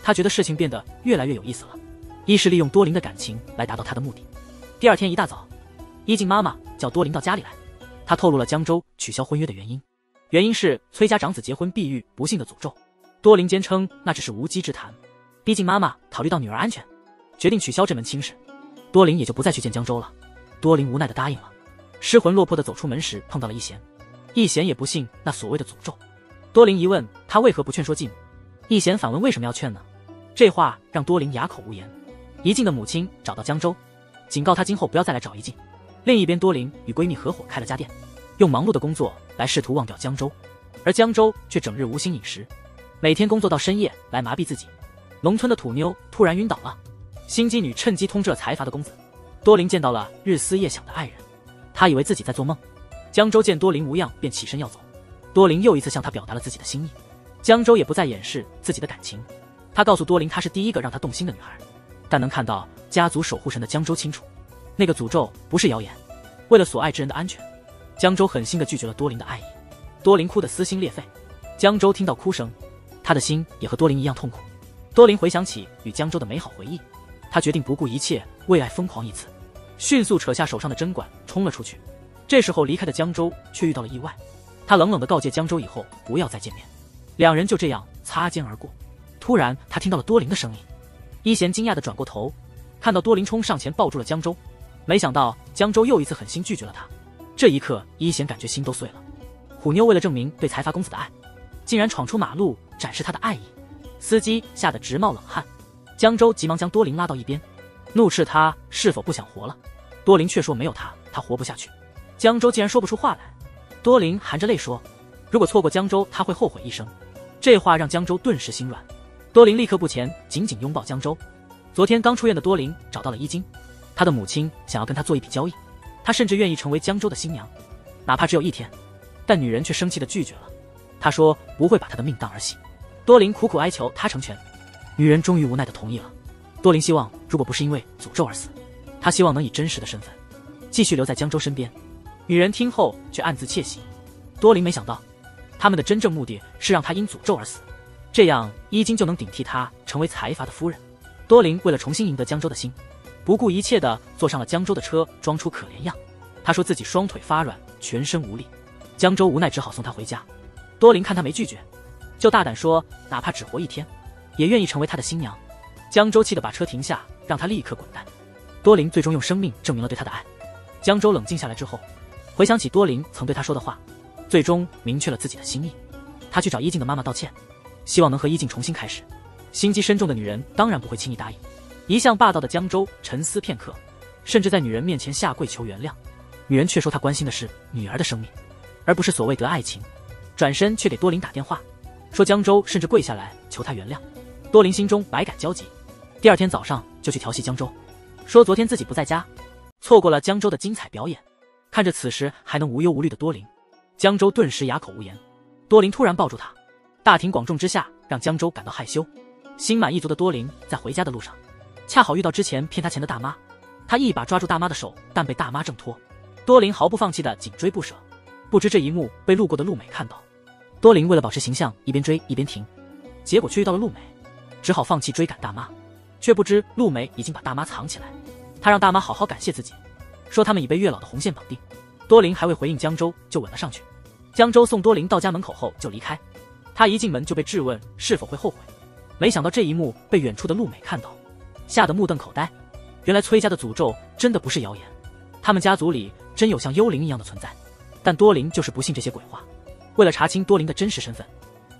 他觉得事情变得越来越有意思了。一是利用多林的感情来达到他的目的。第二天一大早，伊静妈妈叫多林到家里来，她透露了江州取消婚约的原因，原因是崔家长子结婚避遇不幸的诅咒。多林坚称那只是无稽之谈，毕竟妈妈考虑到女儿安全，决定取消这门亲事。多林也就不再去见江州了。多林无奈地答应了，失魂落魄地走出门时碰到了一贤，一贤也不信那所谓的诅咒。多林疑问他为何不劝说继母，一贤反问为什么要劝呢？这话让多林哑口无言。一静的母亲找到江州，警告他今后不要再来找一静。另一边，多林与闺蜜合伙开了家店，用忙碌的工作来试图忘掉江州，而江州却整日无心饮食，每天工作到深夜来麻痹自己。农村的土妞突然晕倒了，心机女趁机通知了财阀的公子。多林见到了日思夜想的爱人，他以为自己在做梦。江州见多林无恙，便起身要走。多林又一次向他表达了自己的心意，江州也不再掩饰自己的感情。他告诉多林，她是第一个让他动心的女孩，但能看到家族守护神的江州清楚，那个诅咒不是谣言。为了所爱之人的安全，江州狠心地拒绝了多林的爱意。多林哭得撕心裂肺，江州听到哭声，他的心也和多林一样痛苦。多林回想起与江州的美好回忆，他决定不顾一切为爱疯狂一次，迅速扯下手上的针管冲了出去。这时候离开的江州却遇到了意外，他冷冷地告诫江州以后不要再见面，两人就这样擦肩而过。突然他听到了多林的声音，一贤惊讶地转过头，看到多林冲上前抱住了江州，没想到江州又一次狠心拒绝了他。这一刻一贤感觉心都碎了，虎妞为了证明对财阀公子的爱，竟然闯出马路展示他的爱意，司机吓得直冒冷汗。江州急忙将多林拉到一边，怒斥他是否不想活了。多林却说没有他活不下去。江州竟然说不出话来，多林含着泪说如果错过江州他会后悔一生。这话让江州顿时心软。多林立刻步前紧紧拥抱江州。昨天刚出院的多林找到了伊京，他的母亲想要跟他做一笔交易，他甚至愿意成为江州的新娘，哪怕只有一天，但女人却生气地拒绝了。他说不会把他的命当儿戏。多林苦苦哀求他成全，女人终于无奈地同意了。多林希望如果不是因为诅咒而死，他希望能以真实的身份继续留在江州身边。女人听后却暗自窃喜，多林没想到他们的真正目的是让他因诅咒而死，这样伊京就能顶替他成为财阀的夫人。多林为了重新赢得江州的心，不顾一切地坐上了江州的车，装出可怜样。他说自己双腿发软，全身无力。江州无奈只好送他回家。多林看他没拒绝，就大胆说哪怕只活一天也愿意成为他的新娘。江州气得把车停下，让他立刻滚蛋。多林最终用生命证明了对他的爱。江州冷静下来之后，回想起多林曾对他说的话，最终明确了自己的心意。他去找伊静的妈妈道歉，希望能和伊静重新开始。心机深重的女人当然不会轻易答应。一向霸道的江州沉思片刻，甚至在女人面前下跪求原谅。女人却说她关心的是女儿的生命，而不是所谓得爱情。转身却给多林打电话，说江州甚至跪下来求他原谅。多林心中百感交集，第二天早上就去调戏江州，说昨天自己不在家，错过了江州的精彩表演。看着此时还能无忧无虑的多林，江州顿时哑口无言。多林突然抱住他，大庭广众之下让江州感到害羞。心满意足的多林在回家的路上，恰好遇到之前骗他钱的大妈，他一把抓住大妈的手，但被大妈挣脱。多林毫不放弃的紧追不舍，不知这一幕被路过的陆美看到。多林为了保持形象，一边追一边停，结果却遇到了陆美，只好放弃追赶大妈，却不知陆美已经把大妈藏起来。他让大妈好好感谢自己，说他们已被月老的红线绑定。多林还未回应江州就吻了上去。江州送多林到家门口后就离开，他一进门就被质问是否会后悔。没想到这一幕被远处的陆美看到，吓得目瞪口呆。原来崔家的诅咒真的不是谣言，他们家族里真有像幽灵一样的存在。但多林就是不信这些鬼话。为了查清多林的真实身份，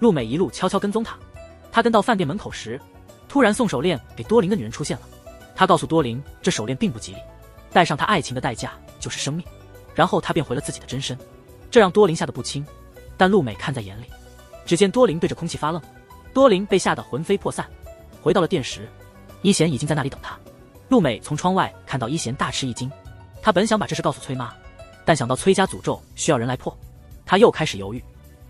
陆美一路悄悄跟踪他。他跟到饭店门口时，突然送手链给多林的女人出现了。他告诉多林这手链并不吉利，戴上他爱情的代价就是生命。然后他变回了自己的真身，这让多林吓得不轻，但陆美看在眼里。只见多林对着空气发愣，多林被吓得魂飞魄散。回到了店时，一贤已经在那里等他。陆美从窗外看到一贤大吃一惊，他本想把这事告诉崔妈，但想到崔家诅咒需要人来破，他又开始犹豫。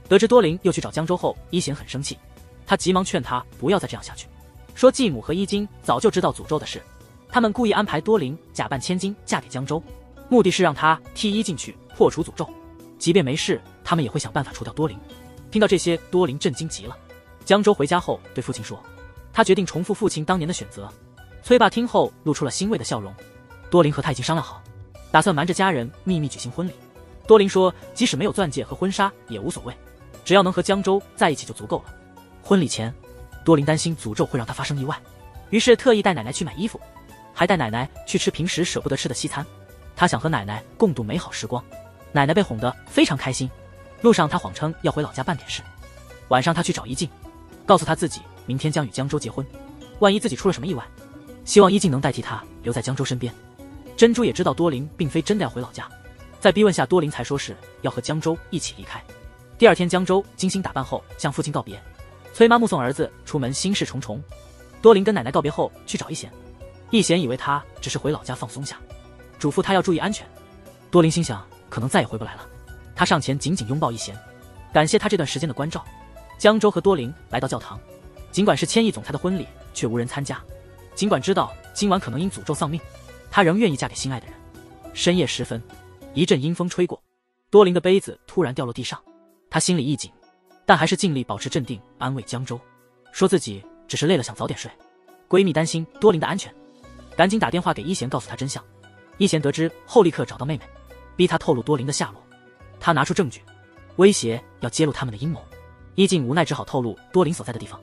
得知多林又去找江州后，一贤很生气，他急忙劝他不要再这样下去，说继母和伊京早就知道诅咒的事，他们故意安排多林假扮千金嫁给江州，目的是让他替伊进去破除诅咒，即便没事，他们也会想办法除掉多林。听到这些，多林震惊极了。江州回家后对父亲说，他决定重复父亲当年的选择，崔爸听后露出了欣慰的笑容。多林和他已经商量好，打算瞒着家人秘密举行婚礼。多林说，即使没有钻戒和婚纱也无所谓，只要能和江州在一起就足够了。婚礼前，多林担心诅咒会让他发生意外，于是特意带奶奶去买衣服，还带奶奶去吃平时舍不得吃的西餐。他想和奶奶共度美好时光。奶奶被哄得非常开心。路上他谎称要回老家办点事。晚上他去找一静，告诉他自己明天将与江州结婚，万一自己出了什么意外，希望一静能代替他留在江州身边。珍珠也知道多林并非真的要回老家，在逼问下多林才说是要和江州一起离开。第二天江州精心打扮后向父亲告别，崔妈目送儿子出门心事重重。多林跟奶奶告别后去找一贤，一贤以为他只是回老家放松下，嘱咐他要注意安全。多林心想可能再也回不来了，他上前紧紧拥抱一贤，感谢他这段时间的关照。江州和多林来到教堂，尽管是千亿总裁的婚礼，却无人参加。尽管知道今晚可能因诅咒丧命，他仍愿意嫁给心爱的人。深夜时分，一阵阴风吹过，多林的杯子突然掉落地上，他心里一紧，但还是尽力保持镇定，安慰江州，说自己只是累了想早点睡。闺蜜担心多林的安全，赶紧打电话给一贤告诉他真相。一贤得知后立刻找到妹妹，逼他透露多林的下落。他拿出证据，威胁要揭露他们的阴谋。一静无奈只好透露多林所在的地方。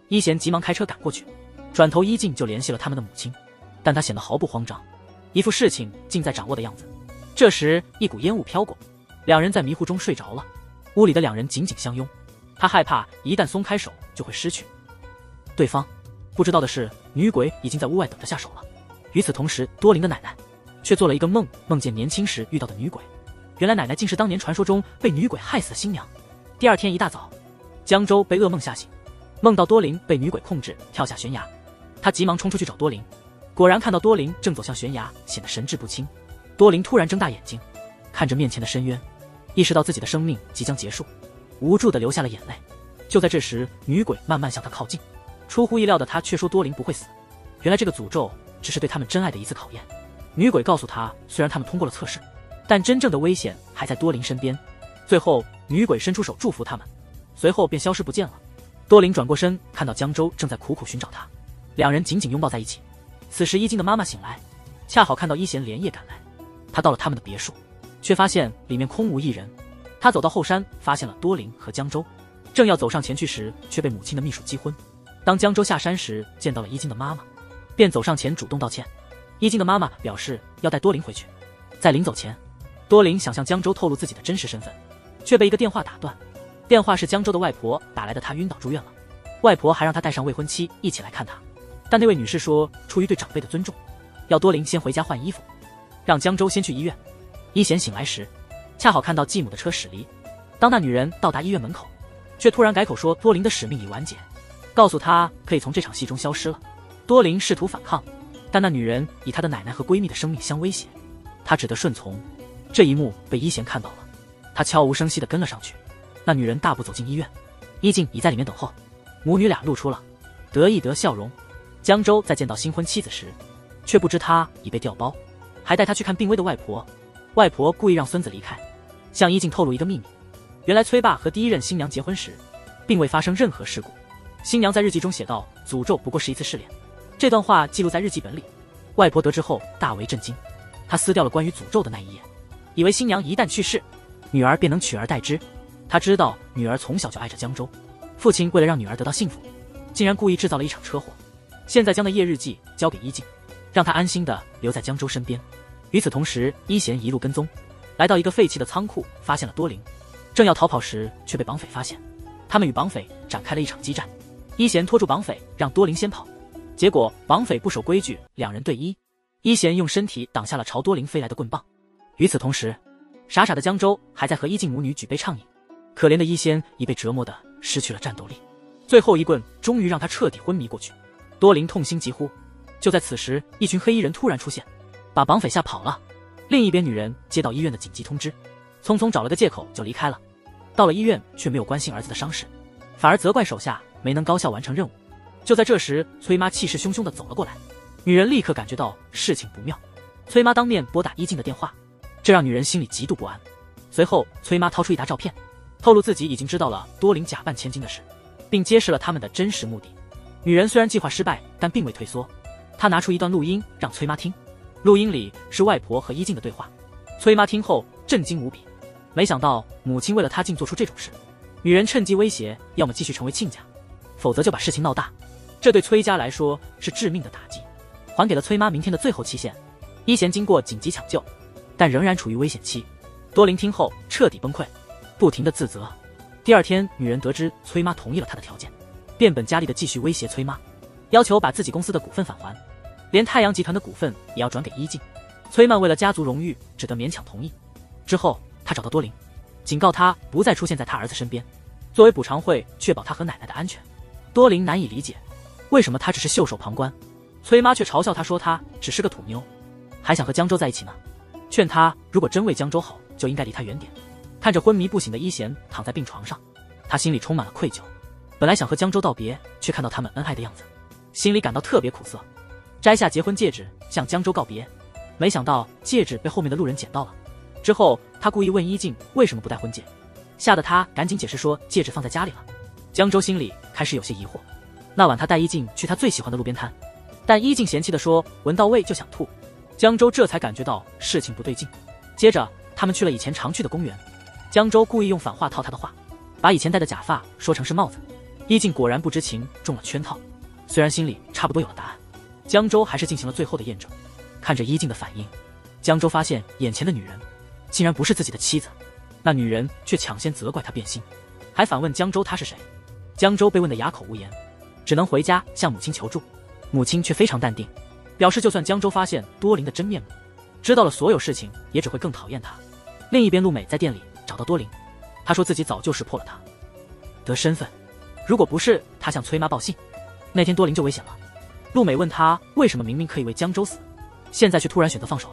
一贤急忙开车赶过去，转头一静就联系了他们的母亲，但他显得毫不慌张，一副事情尽在掌握的样子。这时一股烟雾飘过，两人在迷糊中睡着了。屋里的两人紧紧相拥，他害怕一旦松开手就会失去对方。不知道的是，女鬼已经在屋外等着下手了。与此同时，多林的奶奶却做了一个梦，梦见年轻时遇到的女鬼。原来奶奶竟是当年传说中被女鬼害死的新娘。第二天一大早，江州被噩梦吓醒，梦到多林被女鬼控制跳下悬崖。他急忙冲出去找多林，果然看到多林正走向悬崖，显得神志不清。多林突然睁大眼睛，看着面前的深渊，意识到自己的生命即将结束，无助地流下了眼泪。就在这时，女鬼慢慢向他靠近，出乎意料的他却说多林不会死。原来这个诅咒只是对他们真爱的一次考验。女鬼告诉他，虽然他们通过了测试，但真正的危险还在多林身边。最后女鬼伸出手祝福他们，随后便消失不见了。多林转过身，看到江州正在苦苦寻找他，两人紧紧拥抱在一起。此时一静的妈妈醒来，恰好看到一贤连夜赶来。他到了他们的别墅，却发现里面空无一人。他走到后山，发现了多林和江州，正要走上前去时，却被母亲的秘书击昏。当江州下山时，见到了一静的妈妈，便走上前主动道歉。一静的妈妈表示要带多林回去。在临走前，多林想向江州透露自己的真实身份，却被一个电话打断。电话是江州的外婆打来的，他晕倒住院了。外婆还让他带上未婚妻一起来看他，但那位女士说出于对长辈的尊重，要多林先回家换衣服，让江州先去医院。一贤醒来时，恰好看到继母的车驶离。当那女人到达医院门口，却突然改口说多林的使命已完结，告诉他可以从这场戏中消失了。多林试图反抗，但那女人以她的奶奶和闺蜜的生命相威胁，他只得顺从。这一幕被一贤看到了，他悄无声息地跟了上去。那女人大步走进医院，一静已在里面等候。母女俩露出了得意的笑容。江州在见到新婚妻子时，却不知她已被调包，还带她去看病危的外婆。外婆故意让孙子离开，向一静透露一个秘密。原来崔爸和第一任新娘结婚时，并未发生任何事故。新娘在日记中写道，诅咒不过是一次试炼。这段话记录在日记本里。外婆得知后大为震惊，她撕掉了关于诅咒的那一页，以为新娘一旦去世，女儿便能取而代之。她知道女儿从小就爱着江州，父亲为了让女儿得到幸福，竟然故意制造了一场车祸。现在将那页日记交给一静，让她安心地留在江州身边。与此同时，一贤一路跟踪，来到一个废弃的仓库，发现了多林。正要逃跑时，却被绑匪发现。他们与绑匪展开了一场激战。一贤拖住绑匪，让多林先跑，结果绑匪不守规矩，两人对一。一贤用身体挡下了朝多林飞来的棍棒。与此同时，傻傻的江州还在和一静母女举杯畅饮。可怜的一仙已被折磨得失去了战斗力，最后一棍终于让他彻底昏迷过去。多林痛心疾呼。就在此时，一群黑衣人突然出现，把绑匪吓跑了。另一边，女人接到医院的紧急通知，匆匆找了个借口就离开了。到了医院，却没有关心儿子的伤势，反而责怪手下没能高效完成任务。就在这时，崔妈气势汹汹地走了过来。女人立刻感觉到事情不妙，崔妈当面拨打一静的电话，这让女人心里极度不安。随后，崔妈掏出一沓照片，透露自己已经知道了多林假扮千金的事，并揭示了他们的真实目的。女人虽然计划失败，但并未退缩，他拿出一段录音让崔妈听，录音里是外婆和伊静的对话。崔妈听后震惊无比，没想到母亲为了她竟做出这种事。女人趁机威胁，要么继续成为亲家，否则就把事情闹大。这对崔家来说是致命的打击，还给了崔妈明天的最后期限。伊贤经过紧急抢救，但仍然处于危险期。多琳听后彻底崩溃，不停地自责。第二天，女人得知崔妈同意了她的条件，变本加厉地继续威胁崔妈，要求把自己公司的股份返还，连太阳集团的股份也要转给伊静。崔曼为了家族荣誉，只得勉强同意。之后，他找到多琳，警告他不再出现在他儿子身边，作为补偿会确保他和奶奶的安全。多琳难以理解，为什么他只是袖手旁观，崔妈却嘲笑他说他只是个土妞，还想和江州在一起呢。劝他如果真为江州好，就应该离他远点。看着昏迷不醒的伊贤躺在病床上，他心里充满了愧疚。本来想和江州道别，却看到他们恩爱的样子，心里感到特别苦涩。摘下结婚戒指向江州告别，没想到戒指被后面的路人捡到了。之后他故意问伊静为什么不戴婚戒，吓得他赶紧解释说戒指放在家里了。江州心里开始有些疑惑。那晚他带伊静去他最喜欢的路边摊，但伊静嫌弃地说闻到味就想吐。江州这才感觉到事情不对劲。接着他们去了以前常去的公园，江州故意用反话套他的话，把以前戴的假发说成是帽子。伊静果然不知情，中了圈套。虽然心里差不多有了答案，江州还是进行了最后的验证。看着伊静的反应，江州发现眼前的女人竟然不是自己的妻子，那女人却抢先责怪他变心，还反问江州他是谁。江州被问得哑口无言，只能回家向母亲求助。母亲却非常淡定，表示就算江州发现多琳的真面目，知道了所有事情，也只会更讨厌他。另一边，陆美在店里找到多琳，她说自己早就识破了他的身份，如果不是他向崔妈报信，那天多琳就危险了。陆美问他为什么明明可以为江州死，现在却突然选择放手。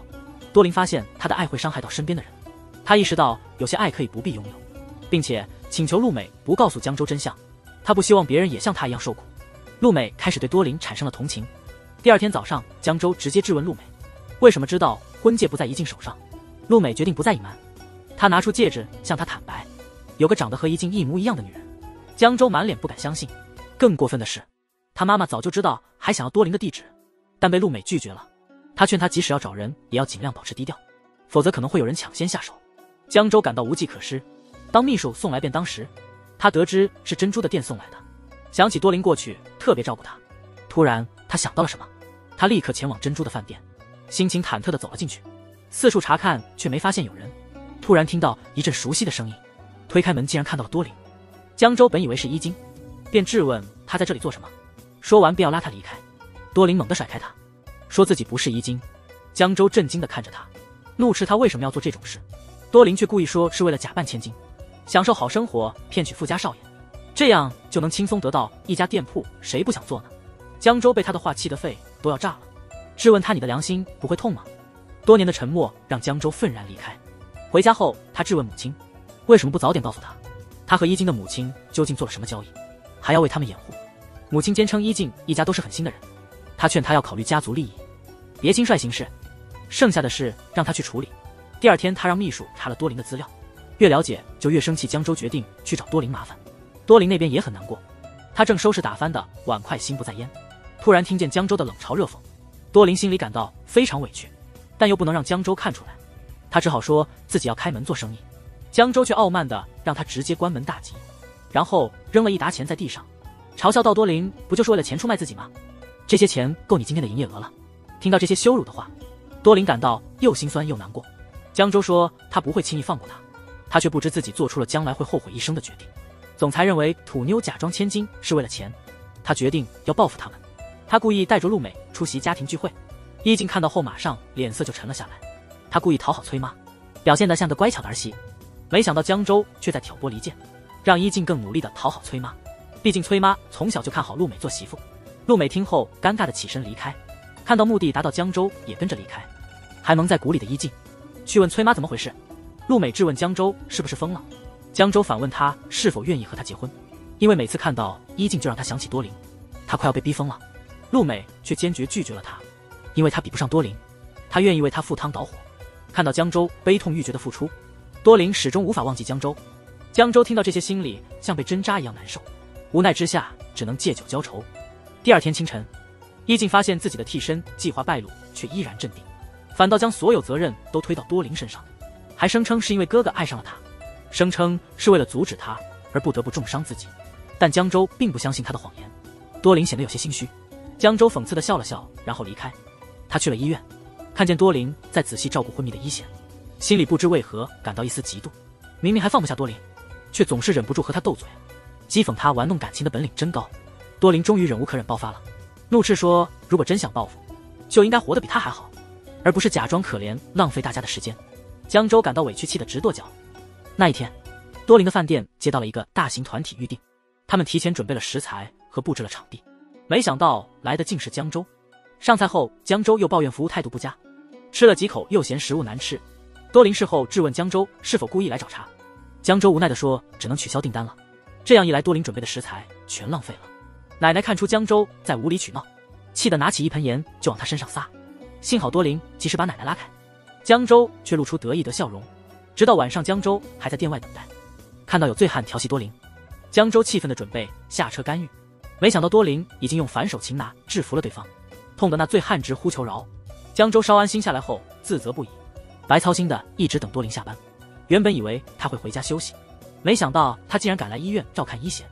多琳发现他的爱会伤害到身边的人，他意识到有些爱可以不必拥有，并且请求陆美不告诉江州真相，他不希望别人也像他一样受苦。陆美开始对多琳产生了同情。第二天早上，江州直接质问陆美为什么知道婚戒不在伊静手上。陆美决定不再隐瞒，她拿出戒指向他坦白，有个长得和伊静一模一样的女人。江州满脸不敢相信，更过分的是，他妈妈早就知道，还想要多琳的地址，但被陆美拒绝了。他劝他即使要找人，也要尽量保持低调，否则可能会有人抢先下手。江州感到无计可施。当秘书送来便当时，他得知是珍珠的店送来的，想起多琳过去特别照顾他，突然他想到了什么，他立刻前往珍珠的饭店，心情忐忑地走了进去，四处查看却没发现有人。突然听到一阵熟悉的声音，推开门竟然看到了多琳。江州本以为是伊晶，便质问他在这里做什么，说完便要拉他离开。多琳猛地甩开他，说自己不是伊晶。江州震惊地看着他，怒斥他为什么要做这种事。多琳却故意说是为了假扮千金，享受好生活，骗取富家少爷，这样就能轻松得到一家店铺，谁不想做呢？江州被他的话气得肺都要炸了，质问他你的良心不会痛吗？多年的沉默让江州愤然离开。回家后，他质问母亲为什么不早点告诉他和伊晶的母亲究竟做了什么交易，还要为他们掩护。母亲坚称伊静一家都是狠心的人，他劝他要考虑家族利益，别轻率行事，剩下的事让他去处理。第二天，他让秘书查了多琳的资料，越了解就越生气。江州决定去找多琳麻烦。多琳那边也很难过，他正收拾打翻的碗筷，心不在焉，突然听见江州的冷嘲热讽。多琳心里感到非常委屈，但又不能让江州看出来，他只好说自己要开门做生意。江州却傲慢地让他直接关门大吉，然后扔了一沓钱在地上，嘲笑道多琳不就是为了钱出卖自己吗？这些钱够你今天的营业额了。听到这些羞辱的话，多琳感到又心酸又难过。江州说他不会轻易放过他，他却不知自己做出了将来会后悔一生的决定。总裁认为土妞假装千金是为了钱，他决定要报复他们。他故意带着陆美出席家庭聚会，伊静看到后马上脸色就沉了下来。他故意讨好崔妈，表现得像个乖巧的儿媳，没想到江州却在挑拨离间，让伊静更努力地讨好崔妈。毕竟崔妈从小就看好陆美做媳妇。陆美听后尴尬地起身离开，看到目的达到，江州也跟着离开。还蒙在鼓里的伊静去问崔妈怎么回事，陆美质问江州是不是疯了，江州反问他是否愿意和他结婚，因为每次看到伊静就让他想起多琳，他快要被逼疯了。陆美却坚决拒绝了他，因为他比不上多琳，他愿意为他赴汤蹈火。看到江州悲痛欲绝的付出，多琳始终无法忘记江州。江州听到这些，心里像被针扎一样难受，无奈之下只能借酒浇愁。第二天清晨，伊静发现自己的替身计划败露，却依然镇定，反倒将所有责任都推到多林身上，还声称是因为哥哥爱上了他，声称是为了阻止他而不得不重伤自己。但江州并不相信他的谎言。多林显得有些心虚，江州讽刺地笑了笑，然后离开。他去了医院，看见多林在仔细照顾昏迷的一贤，心里不知为何感到一丝嫉妒。明明还放不下多林，却总是忍不住和他斗嘴，讥讽他玩弄感情的本领真高。多林终于忍无可忍爆发了，怒斥说如果真想报复，就应该活得比他还好，而不是假装可怜浪费大家的时间。江州感到委屈，气得直跺脚。那一天，多林的饭店接到了一个大型团体预定，他们提前准备了食材和布置了场地，没想到来的竟是江州。上菜后，江州又抱怨服务态度不佳，吃了几口又嫌食物难吃。多林事后质问江州是否故意来找茬，江州无奈地说只能取消订单了。这样一来，多林准备的食材全浪费了。奶奶看出江州在无理取闹，气得拿起一盆盐就往他身上撒，幸好多林及时把奶奶拉开，江州却露出得意的笑容。直到晚上，江州还在店外等待，看到有醉汉调戏多林，江州气愤地准备下车干预，没想到多林已经用反手擒拿制服了对方，痛得那醉汉直呼求饶。江州稍安心下来后自责不已，白操心的一直等多林下班。原本以为他会回家休息，没想到他竟然赶来医院照看一贤，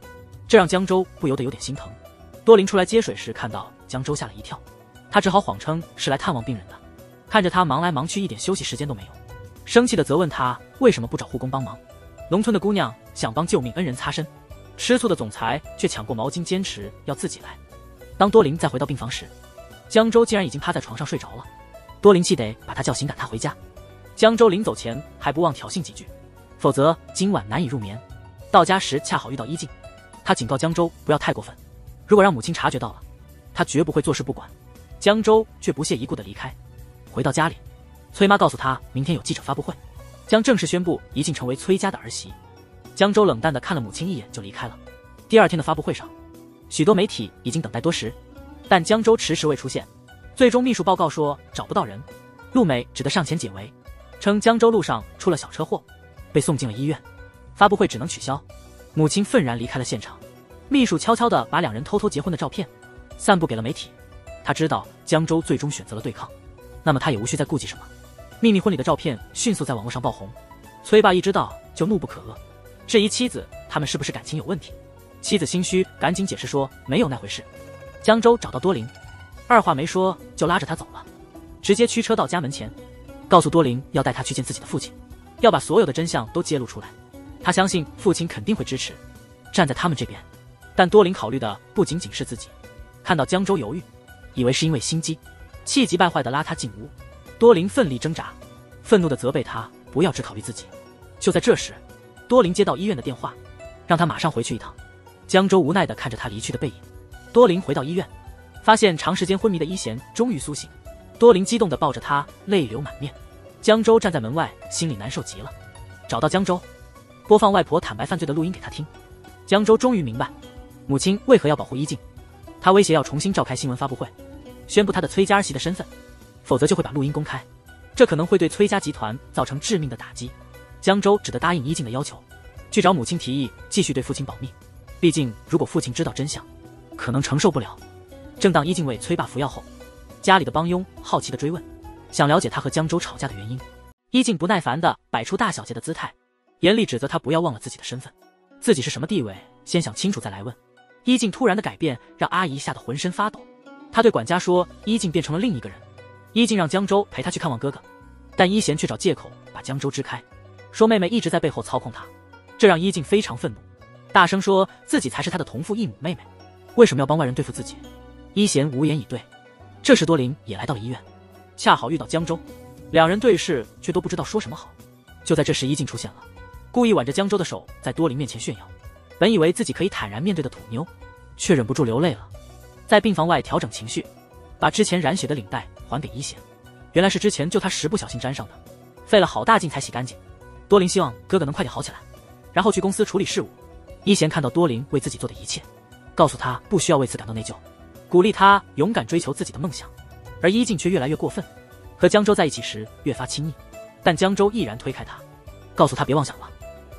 这让江州不由得有点心疼。多林出来接水时看到江州，吓了一跳，他只好谎称是来探望病人的，看着他忙来忙去，一点休息时间都没有，生气地责问他为什么不找护工帮忙。农村的姑娘想帮救命恩人擦身，吃醋的总裁却抢过毛巾，坚持要自己来。当多林再回到病房时，江州竟然已经趴在床上睡着了。多林气得把他叫醒，赶他回家。江州临走前还不忘挑衅几句，否则今晚难以入眠。到家时恰好遇到伊静，他警告江州不要太过分，如果让母亲察觉到了，他绝不会坐视不管。江州却不屑一顾地离开。回到家里，崔妈告诉他明天有记者发布会，将正式宣布伊静成为崔家的儿媳。江州冷淡地看了母亲一眼就离开了。第二天的发布会上，许多媒体已经等待多时，但江州迟迟未出现。最终秘书报告说找不到人，陆美只得上前解围，称江州路上出了小车祸，被送进了医院，发布会只能取消。母亲愤然离开了现场。秘书悄悄地把两人偷偷结婚的照片散布给了媒体。他知道江州最终选择了对抗，那么他也无需再顾忌什么。秘密婚礼的照片迅速在网络上爆红，崔爸一知道就怒不可遏，质疑妻子他们是不是感情有问题。妻子心虚，赶紧解释说没有那回事。江州找到多林，二话没说就拉着他走了，直接驱车到家门前，告诉多林要带他去见自己的父亲，要把所有的真相都揭露出来。他相信父亲肯定会支持，站在他们这边。但多林考虑的不仅仅是自己，看到江州犹豫，以为是因为心机，气急败坏地拉他进屋。多林奋力挣扎，愤怒地责备他不要只考虑自己。就在这时，多林接到医院的电话，让他马上回去一趟。江州无奈地看着他离去的背影。多林回到医院，发现长时间昏迷的伊贤终于苏醒。多林激动地抱着他，泪流满面。江州站在门外，心里难受极了。找到江州，播放外婆坦白犯罪的录音给他听。江州终于明白母亲为何要保护伊静，他威胁要重新召开新闻发布会，宣布他的崔家儿媳的身份，否则就会把录音公开，这可能会对崔家集团造成致命的打击。江州只得答应伊静的要求，去找母亲提议继续对父亲保密，毕竟如果父亲知道真相，可能承受不了。正当伊静为崔爸服药后，家里的帮佣好奇地追问，想了解他和江州吵架的原因。伊静不耐烦地摆出大小姐的姿态，严厉指责他不要忘了自己的身份，自己是什么地位，先想清楚再来问。伊静突然的改变让阿姨吓得浑身发抖，她对管家说伊静变成了另一个人。伊静让江州陪她去看望哥哥，但伊贤却找借口把江州支开，说妹妹一直在背后操控他，这让伊静非常愤怒，大声说自己才是他的同父异母妹妹，为什么要帮外人对付自己。伊贤无言以对。这时多林也来到了医院，恰好遇到江州，两人对视却都不知道说什么好。就在这时，伊静出现了，故意挽着江州的手在多林面前炫耀，本以为自己可以坦然面对的土妞，却忍不住流泪了。在病房外调整情绪，把之前染血的领带还给伊贤，原来是之前就他时不小心沾上的，费了好大劲才洗干净。多林希望哥哥能快点好起来，然后去公司处理事务。伊贤看到多林为自己做的一切，告诉他不需要为此感到内疚，鼓励他勇敢追求自己的梦想。而伊静却越来越过分，和江州在一起时越发亲昵，但江州毅然推开他，告诉他别妄想了。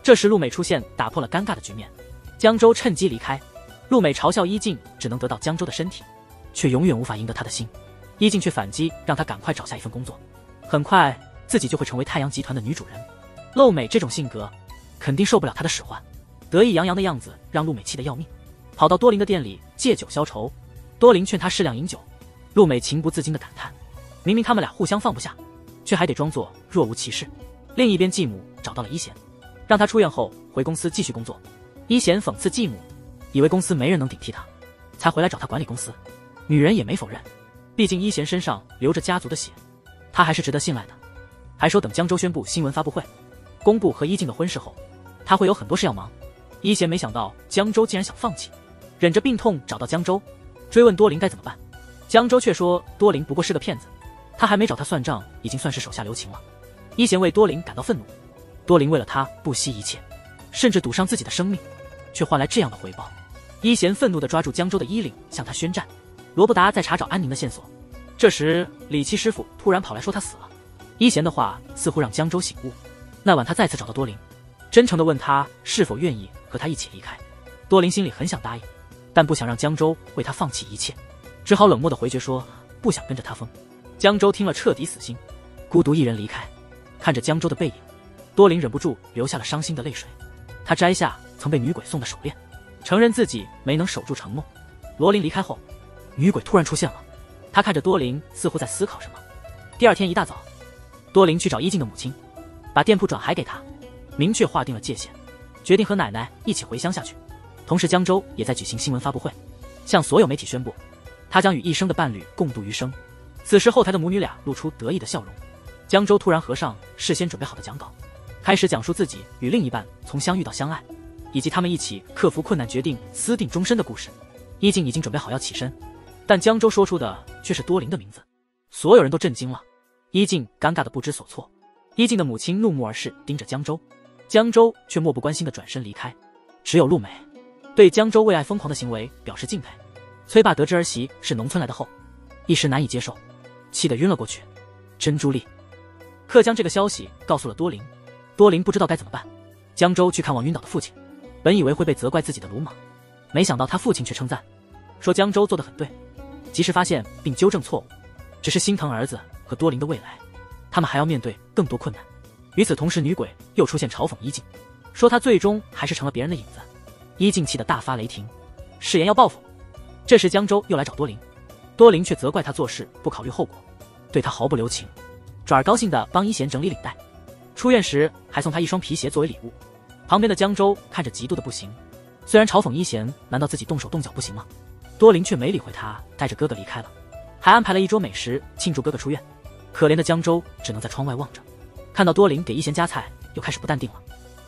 这时陆美出现，打破了尴尬的局面。江州趁机离开，陆美嘲笑伊静只能得到江州的身体，却永远无法赢得他的心。伊静却反击，让他赶快找下一份工作，很快自己就会成为太阳集团的女主人。陆美这种性格肯定受不了他的使唤，得意洋洋的样子让陆美气得要命，跑到多林的店里借酒消愁。多林劝他适量饮酒，陆美情不自禁地感叹，明明他们俩互相放不下，却还得装作若无其事。另一边继母找到了伊贤，让他出院后回公司继续工作。伊贤讽刺继母，以为公司没人能顶替他，才回来找他管理公司。女人也没否认，毕竟伊贤身上流着家族的血，他还是值得信赖的。还说等江州宣布新闻发布会，公布和伊静的婚事后，他会有很多事要忙。伊贤没想到江州竟然想放弃，忍着病痛找到江州，追问多林该怎么办。江州却说多林不过是个骗子，他还没找他算账，已经算是手下留情了。伊贤为多林感到愤怒，多林为了他不惜一切，甚至赌上自己的生命，却换来这样的回报。伊贤愤怒地抓住江州的衣领，向他宣战。罗伯达在查找安宁的线索，这时李七师傅突然跑来说他死了。伊贤的话似乎让江州醒悟，那晚他再次找到多林，真诚地问他是否愿意和他一起离开。多林心里很想答应，但不想让江州为他放弃一切，只好冷漠地回绝说不想跟着他疯。江州听了彻底死心，孤独一人离开。看着江州的背影，多林忍不住流下了伤心的泪水。他摘下曾被女鬼送的手链，承认自己没能守住承诺。罗琳离开后，女鬼突然出现了，她看着多林，似乎在思考什么。第二天一大早，多林去找伊静的母亲，把店铺转还给她，明确划定了界限，决定和奶奶一起回乡下去。同时江州也在举行新闻发布会，向所有媒体宣布他将与一生的伴侣共度余生。此时后台的母女俩露出得意的笑容。江州突然合上事先准备好的讲稿，开始讲述自己与另一半从相遇到相爱，以及他们一起克服困难决定私定终身的故事。伊静已经准备好要起身，但江州说出的却是多林的名字。所有人都震惊了，伊静尴尬的不知所措。伊静的母亲怒目而视，盯着江州，江州却漠不关心的转身离开。只有陆美对江州为爱疯狂的行为表示敬佩。崔爸得知儿媳是农村来的后，一时难以接受，气得晕了过去。珍珠丽刻将这个消息告诉了多林，多林不知道该怎么办。江州去看望晕倒的父亲，本以为会被责怪自己的鲁莽，没想到他父亲却称赞，说江州做得很对，及时发现并纠正错误，只是心疼儿子和多林的未来，他们还要面对更多困难。与此同时，女鬼又出现嘲讽伊静，说她最终还是成了别人的影子。伊静气得大发雷霆，誓言要报复。这时江州又来找多林，多林却责怪他做事不考虑后果，对他毫不留情，转而高兴地帮伊贤整理领带，出院时还送他一双皮鞋作为礼物。旁边的江州看着嫉妒的不行，虽然嘲讽伊贤，难道自己动手动脚不行吗？多林却没理会他，带着哥哥离开了，还安排了一桌美食庆祝哥哥出院。可怜的江州只能在窗外望着，看到多林给伊贤夹菜，又开始不淡定了，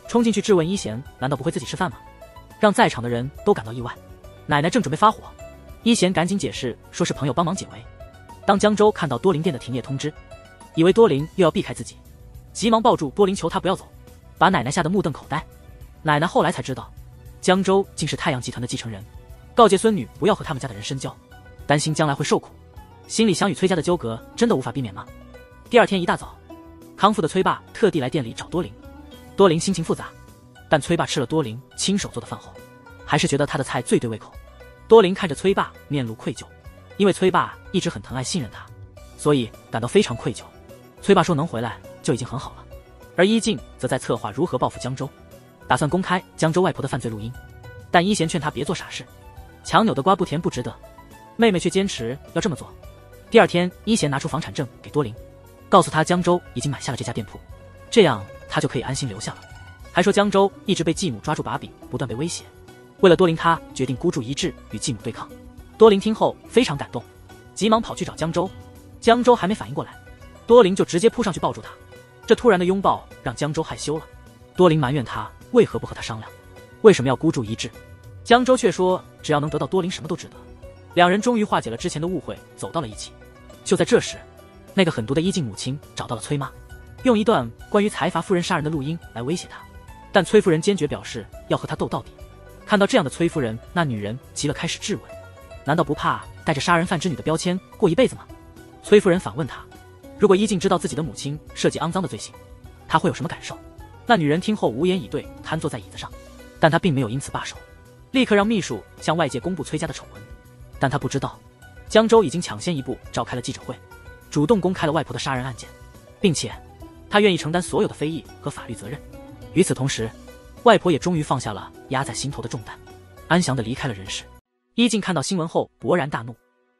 冲进去质问伊贤难道不会自己吃饭吗？让在场的人都感到意外。奶奶正准备发火，伊贤赶紧解释说是朋友帮忙解围。当江州看到多林店的停业通知，以为多林又要避开自己，急忙抱住多林求他不要走，把奶奶吓得目瞪口呆。奶奶后来才知道，江州竟是太阳集团的继承人，告诫孙女不要和他们家的人深交，担心将来会受苦。心里想与崔家的纠葛真的无法避免吗？第二天一大早，康复的崔爸特地来店里找多林。多林心情复杂，但崔爸吃了多林亲手做的饭后，还是觉得他的菜最对胃口。多林看着崔爸面露愧疚，因为崔爸一直很疼爱信任他，所以感到非常愧疚。崔爸说能回来就已经很好了。而伊静则在策划如何报复江州，打算公开江州外婆的犯罪录音，但伊贤劝他别做傻事，强扭的瓜不甜不值得，妹妹却坚持要这么做。第二天，伊贤拿出房产证给多林，告诉他江州已经买下了这家店铺，这样他就可以安心留下了。还说江州一直被继母抓住把柄，不断被威胁，为了多林他决定孤注一掷与继母对抗。多林听后非常感动，急忙跑去找江州。江州还没反应过来，多林就直接扑上去抱住他，这突然的拥抱让江州害羞了。多林埋怨他为何不和他商量，为什么要孤注一掷。江州却说只要能得到多林什么都值得。两人终于化解了之前的误会，走到了一起。就在这时，那个狠毒的伊静母亲找到了崔妈，用一段关于财阀夫人杀人的录音来威胁她，但崔夫人坚决表示要和她斗到底。看到这样的崔夫人，那女人急了，开始质问，难道不怕带着杀人犯之女的标签过一辈子吗？崔夫人反问她，如果伊静知道自己的母亲涉及肮脏的罪行，她会有什么感受？那女人听后无言以对，瘫坐在椅子上，但她并没有因此罢手，立刻让秘书向外界公布崔家的丑闻。但她不知道，江州已经抢先一步召开了记者会，主动公开了外婆的杀人案件，并且他愿意承担所有的非议和法律责任。与此同时，外婆也终于放下了压在心头的重担，安详地离开了人世。伊静看到新闻后勃然大怒，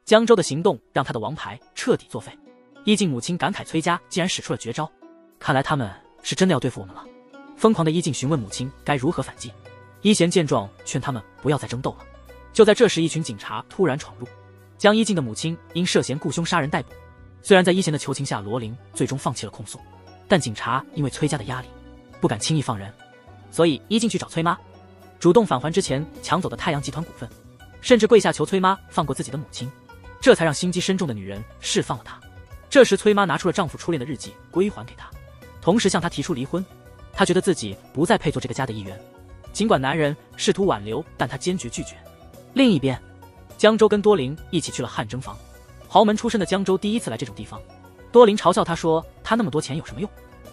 江州的行动让他的王牌彻底作废。伊静母亲感慨崔家竟然使出了绝招，看来他们是真的要对付我们了。疯狂的伊静询问母亲该如何反击，伊贤见状劝他们不要再争斗了。就在这时，一群警察突然闯入，将伊静的母亲因涉嫌雇凶杀人逮捕。虽然在伊贤的求情下，罗琳最终放弃了控诉，但警察因为崔家的压力，不敢轻易放人，所以伊静去找崔妈，主动返还之前抢走的太阳集团股份，甚至跪下求崔妈放过自己的母亲，这才让心机深重的女人释放了她。这时崔妈拿出了丈夫初恋的日记归还给她，同时向她提出离婚。她觉得自己不再配做这个家的一员，尽管男人试图挽留，但她坚决拒绝。另一边，江州跟多琳一起去了汗蒸房。豪门出身的江州第一次来这种地方，多琳嘲笑他说他那么多钱有什么用，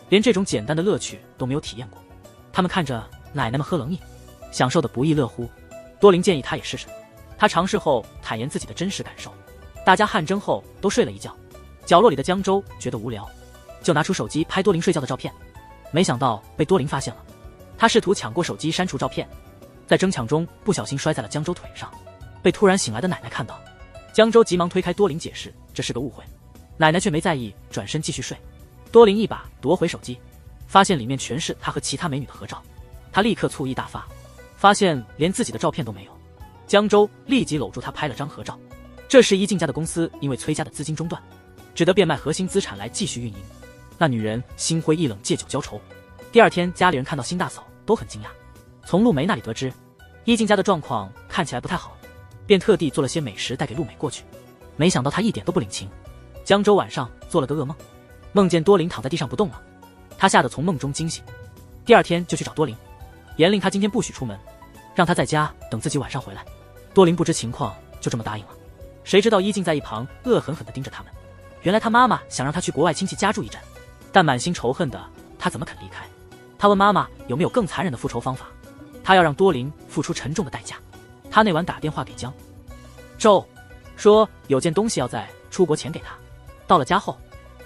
连这种简单的乐趣都没有体验过。他们看着奶奶们喝冷饮，享受的不亦乐乎。多琳建议他也试试，他尝试后坦言自己的真实感受。大家汗蒸后都睡了一觉，角落里的江州觉得无聊，就拿出手机拍多琳睡觉的照片，没想到被多琳发现了。他试图抢过手机删除照片，在争抢中不小心摔在了江州腿上，被突然醒来的奶奶看到。江州急忙推开多琳解释这是个误会，奶奶却没在意，转身继续睡。多琳一把夺回手机，发现里面全是他和其他美女的合照，他立刻醋意大发，发现连自己的照片都没有。江州立即搂住他拍了张合照。这时伊静家的公司因为崔家的资金中断，只得变卖核心资产来继续运营。那女人心灰意冷，借酒浇愁。第二天家里人看到新大嫂都很惊讶，从陆梅那里得知伊静家的状况看起来不太好，便特地做了些美食带给陆美过去，没想到她一点都不领情。江州晚上做了个噩梦，梦见多琳躺在地上不动了，他吓得从梦中惊醒。第二天就去找多琳，严令他今天不许出门，让他在家等自己晚上回来。多琳不知情况，就这么答应了。谁知道伊静在一旁恶狠狠地盯着他们，原来他妈妈想让他去国外亲戚家住一阵，但满心仇恨的他怎么肯离开？他问妈妈有没有更残忍的复仇方法，他要让多琳付出沉重的代价。他那晚打电话给江州，说有件东西要在出国前给他。到了家后，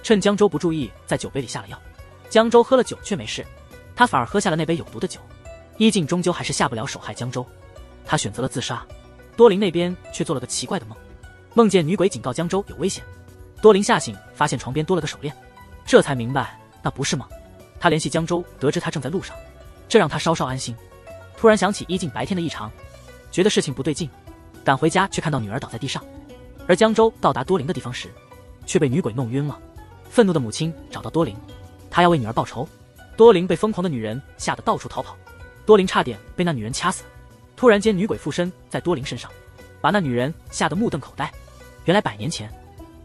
趁江州不注意，在酒杯里下了药。江州喝了酒却没事，他反而喝下了那杯有毒的酒。伊静终究还是下不了手害江州，他选择了自杀。多琳那边却做了个奇怪的梦，梦见女鬼警告江州有危险。多琳吓醒，发现床边多了个手链，这才明白那不是梦。他联系江州，得知他正在路上，这让他稍稍安心。突然想起伊静白天的异常，觉得事情不对劲，赶回家却看到女儿倒在地上。而江州到达多琳的地方时，却被女鬼弄晕了。愤怒的母亲找到多琳，她要为女儿报仇。多琳被疯狂的女人吓得到处逃跑，多琳差点被那女人掐死。突然间，女鬼附身在多琳身上，把那女人吓得目瞪口呆。原来100年前，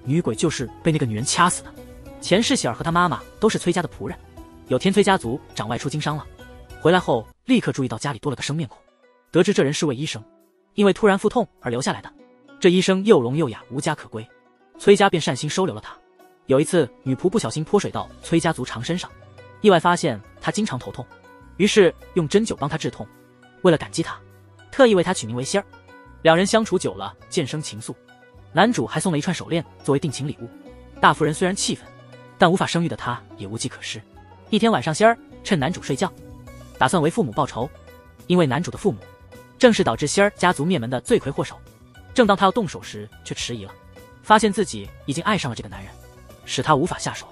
女鬼就是被那个女人掐死的。前世喜儿和她妈妈都是崔家的仆人，有天崔家族长外出经商了，回来后立刻注意到家里多了个生面孔，得知这人是位医生，因为突然腹痛而留下来的。这医生又聋又哑，无家可归，崔家便善心收留了他。有一次，女仆不小心泼水到崔家族长身上，意外发现他经常头痛，于是用针灸帮他治痛。为了感激他，特意为他取名为仙儿。两人相处久了，渐生情愫。男主还送了一串手链作为定情礼物。大夫人虽然气愤，但无法生育的她也无计可施。一天晚上，仙儿趁男主睡觉，打算为父母报仇，因为男主的父母正是导致仙儿家族灭门的罪魁祸首。正当他要动手时，却迟疑了，发现自己已经爱上了这个男人，使他无法下手。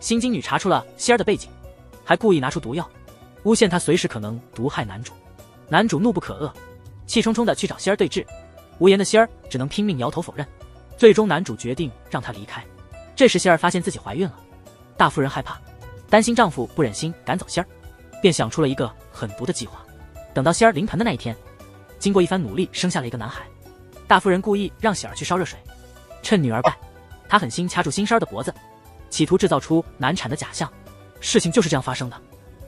心经女查出了仙儿的背景，还故意拿出毒药，诬陷他随时可能毒害男主。男主怒不可遏，气冲冲地去找仙儿对峙。无言的仙儿只能拼命摇头否认。最终男主决定让她离开。这时仙儿发现自己怀孕了，大夫人害怕，担心丈夫不忍心赶走仙儿，便想出了一个狠毒的计划。等到仙儿临盆的那一天，经过一番努力生下了一个男孩。大夫人故意让喜儿去烧热水，趁女儿败，她狠心掐住新生儿的脖子，企图制造出难产的假象。事情就是这样发生的，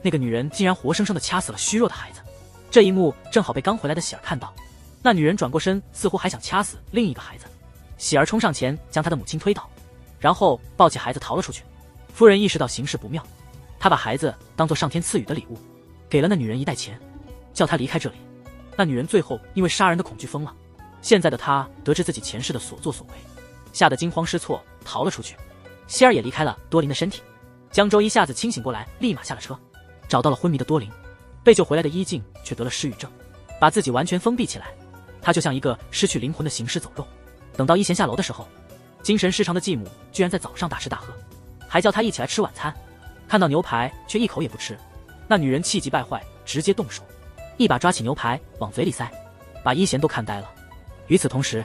那个女人竟然活生生地掐死了虚弱的孩子。这一幕正好被刚回来的喜儿看到，那女人转过身，似乎还想掐死另一个孩子。喜儿冲上前将她的母亲推倒，然后抱起孩子逃了出去。夫人意识到形势不妙，她把孩子当作上天赐予的礼物，给了那女人一袋钱，叫她离开这里。那女人最后因为杀人的恐惧疯了，现在的他得知自己前世的所作所为，吓得惊慌失措，逃了出去。希儿也离开了多林的身体。江州一下子清醒过来，立马下了车，找到了昏迷的多林。被救回来的伊静却得了失语症，把自己完全封闭起来。他就像一个失去灵魂的行尸走肉。等到一贤下楼的时候，精神失常的继母居然在早上大吃大喝，还叫他一起来吃晚餐。看到牛排却一口也不吃，那女人气急败坏，直接动手，一把抓起牛排往嘴里塞，把一贤都看呆了。与此同时，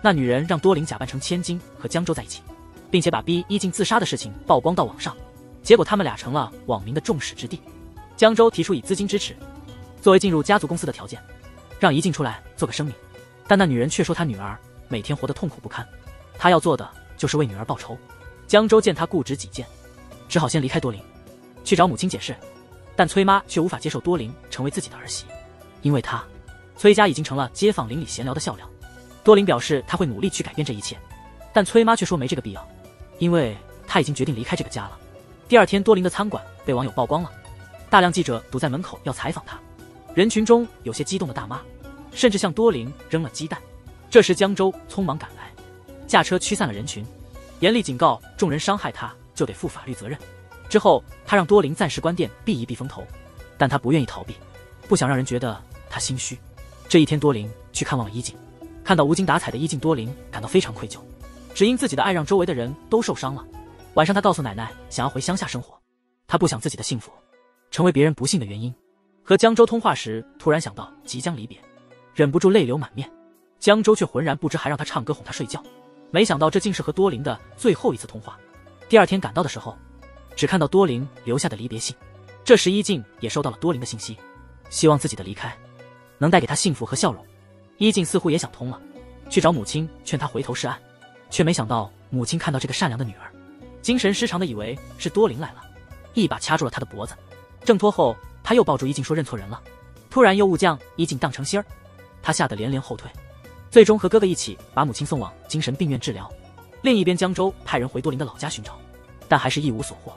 那女人让多林假扮成千金和江州在一起，并且把逼伊静自杀的事情曝光到网上，结果他们俩成了网民的众矢之的。江州提出以资金支持作为进入家族公司的条件，让怡静出来做个声明，但那女人却说她女儿每天活得痛苦不堪，她要做的就是为女儿报仇。江州见她固执己见，只好先离开多林，去找母亲解释，但崔妈却无法接受多林成为自己的儿媳，因为她崔家已经成了街坊邻里闲聊的笑料。多林表示他会努力去改变这一切，但崔妈却说没这个必要，因为他已经决定离开这个家了。第二天，多林的餐馆被网友曝光了，大量记者堵在门口要采访他，人群中有些激动的大妈，甚至向多林扔了鸡蛋。这时江州匆忙赶来，驾车驱散了人群，严厉警告众人伤害他就得负法律责任。之后他让多林暂时关店避一避风头，但他不愿意逃避，不想让人觉得他心虚。这一天，多林去看望了伊静，看到无精打采的伊静，多林感到非常愧疚，只因自己的爱让周围的人都受伤了。晚上他告诉奶奶想要回乡下生活，他不想自己的幸福成为别人不幸的原因。和江州通话时，突然想到即将离别，忍不住泪流满面。江州却浑然不知，还让他唱歌哄他睡觉，没想到这竟是和多林的最后一次通话。第二天赶到的时候，只看到多林留下的离别信。这时伊静也收到了多林的信息，希望自己的离开能带给他幸福和笑容。伊静似乎也想通了，去找母亲劝他回头是岸，却没想到母亲看到这个善良的女儿，精神失常的以为是多林来了，一把掐住了他的脖子。挣脱后，他又抱住伊静说认错人了，突然又误将伊静当成心儿，他吓得连连后退，最终和哥哥一起把母亲送往精神病院治疗。另一边，江州派人回多林的老家寻找，但还是一无所获。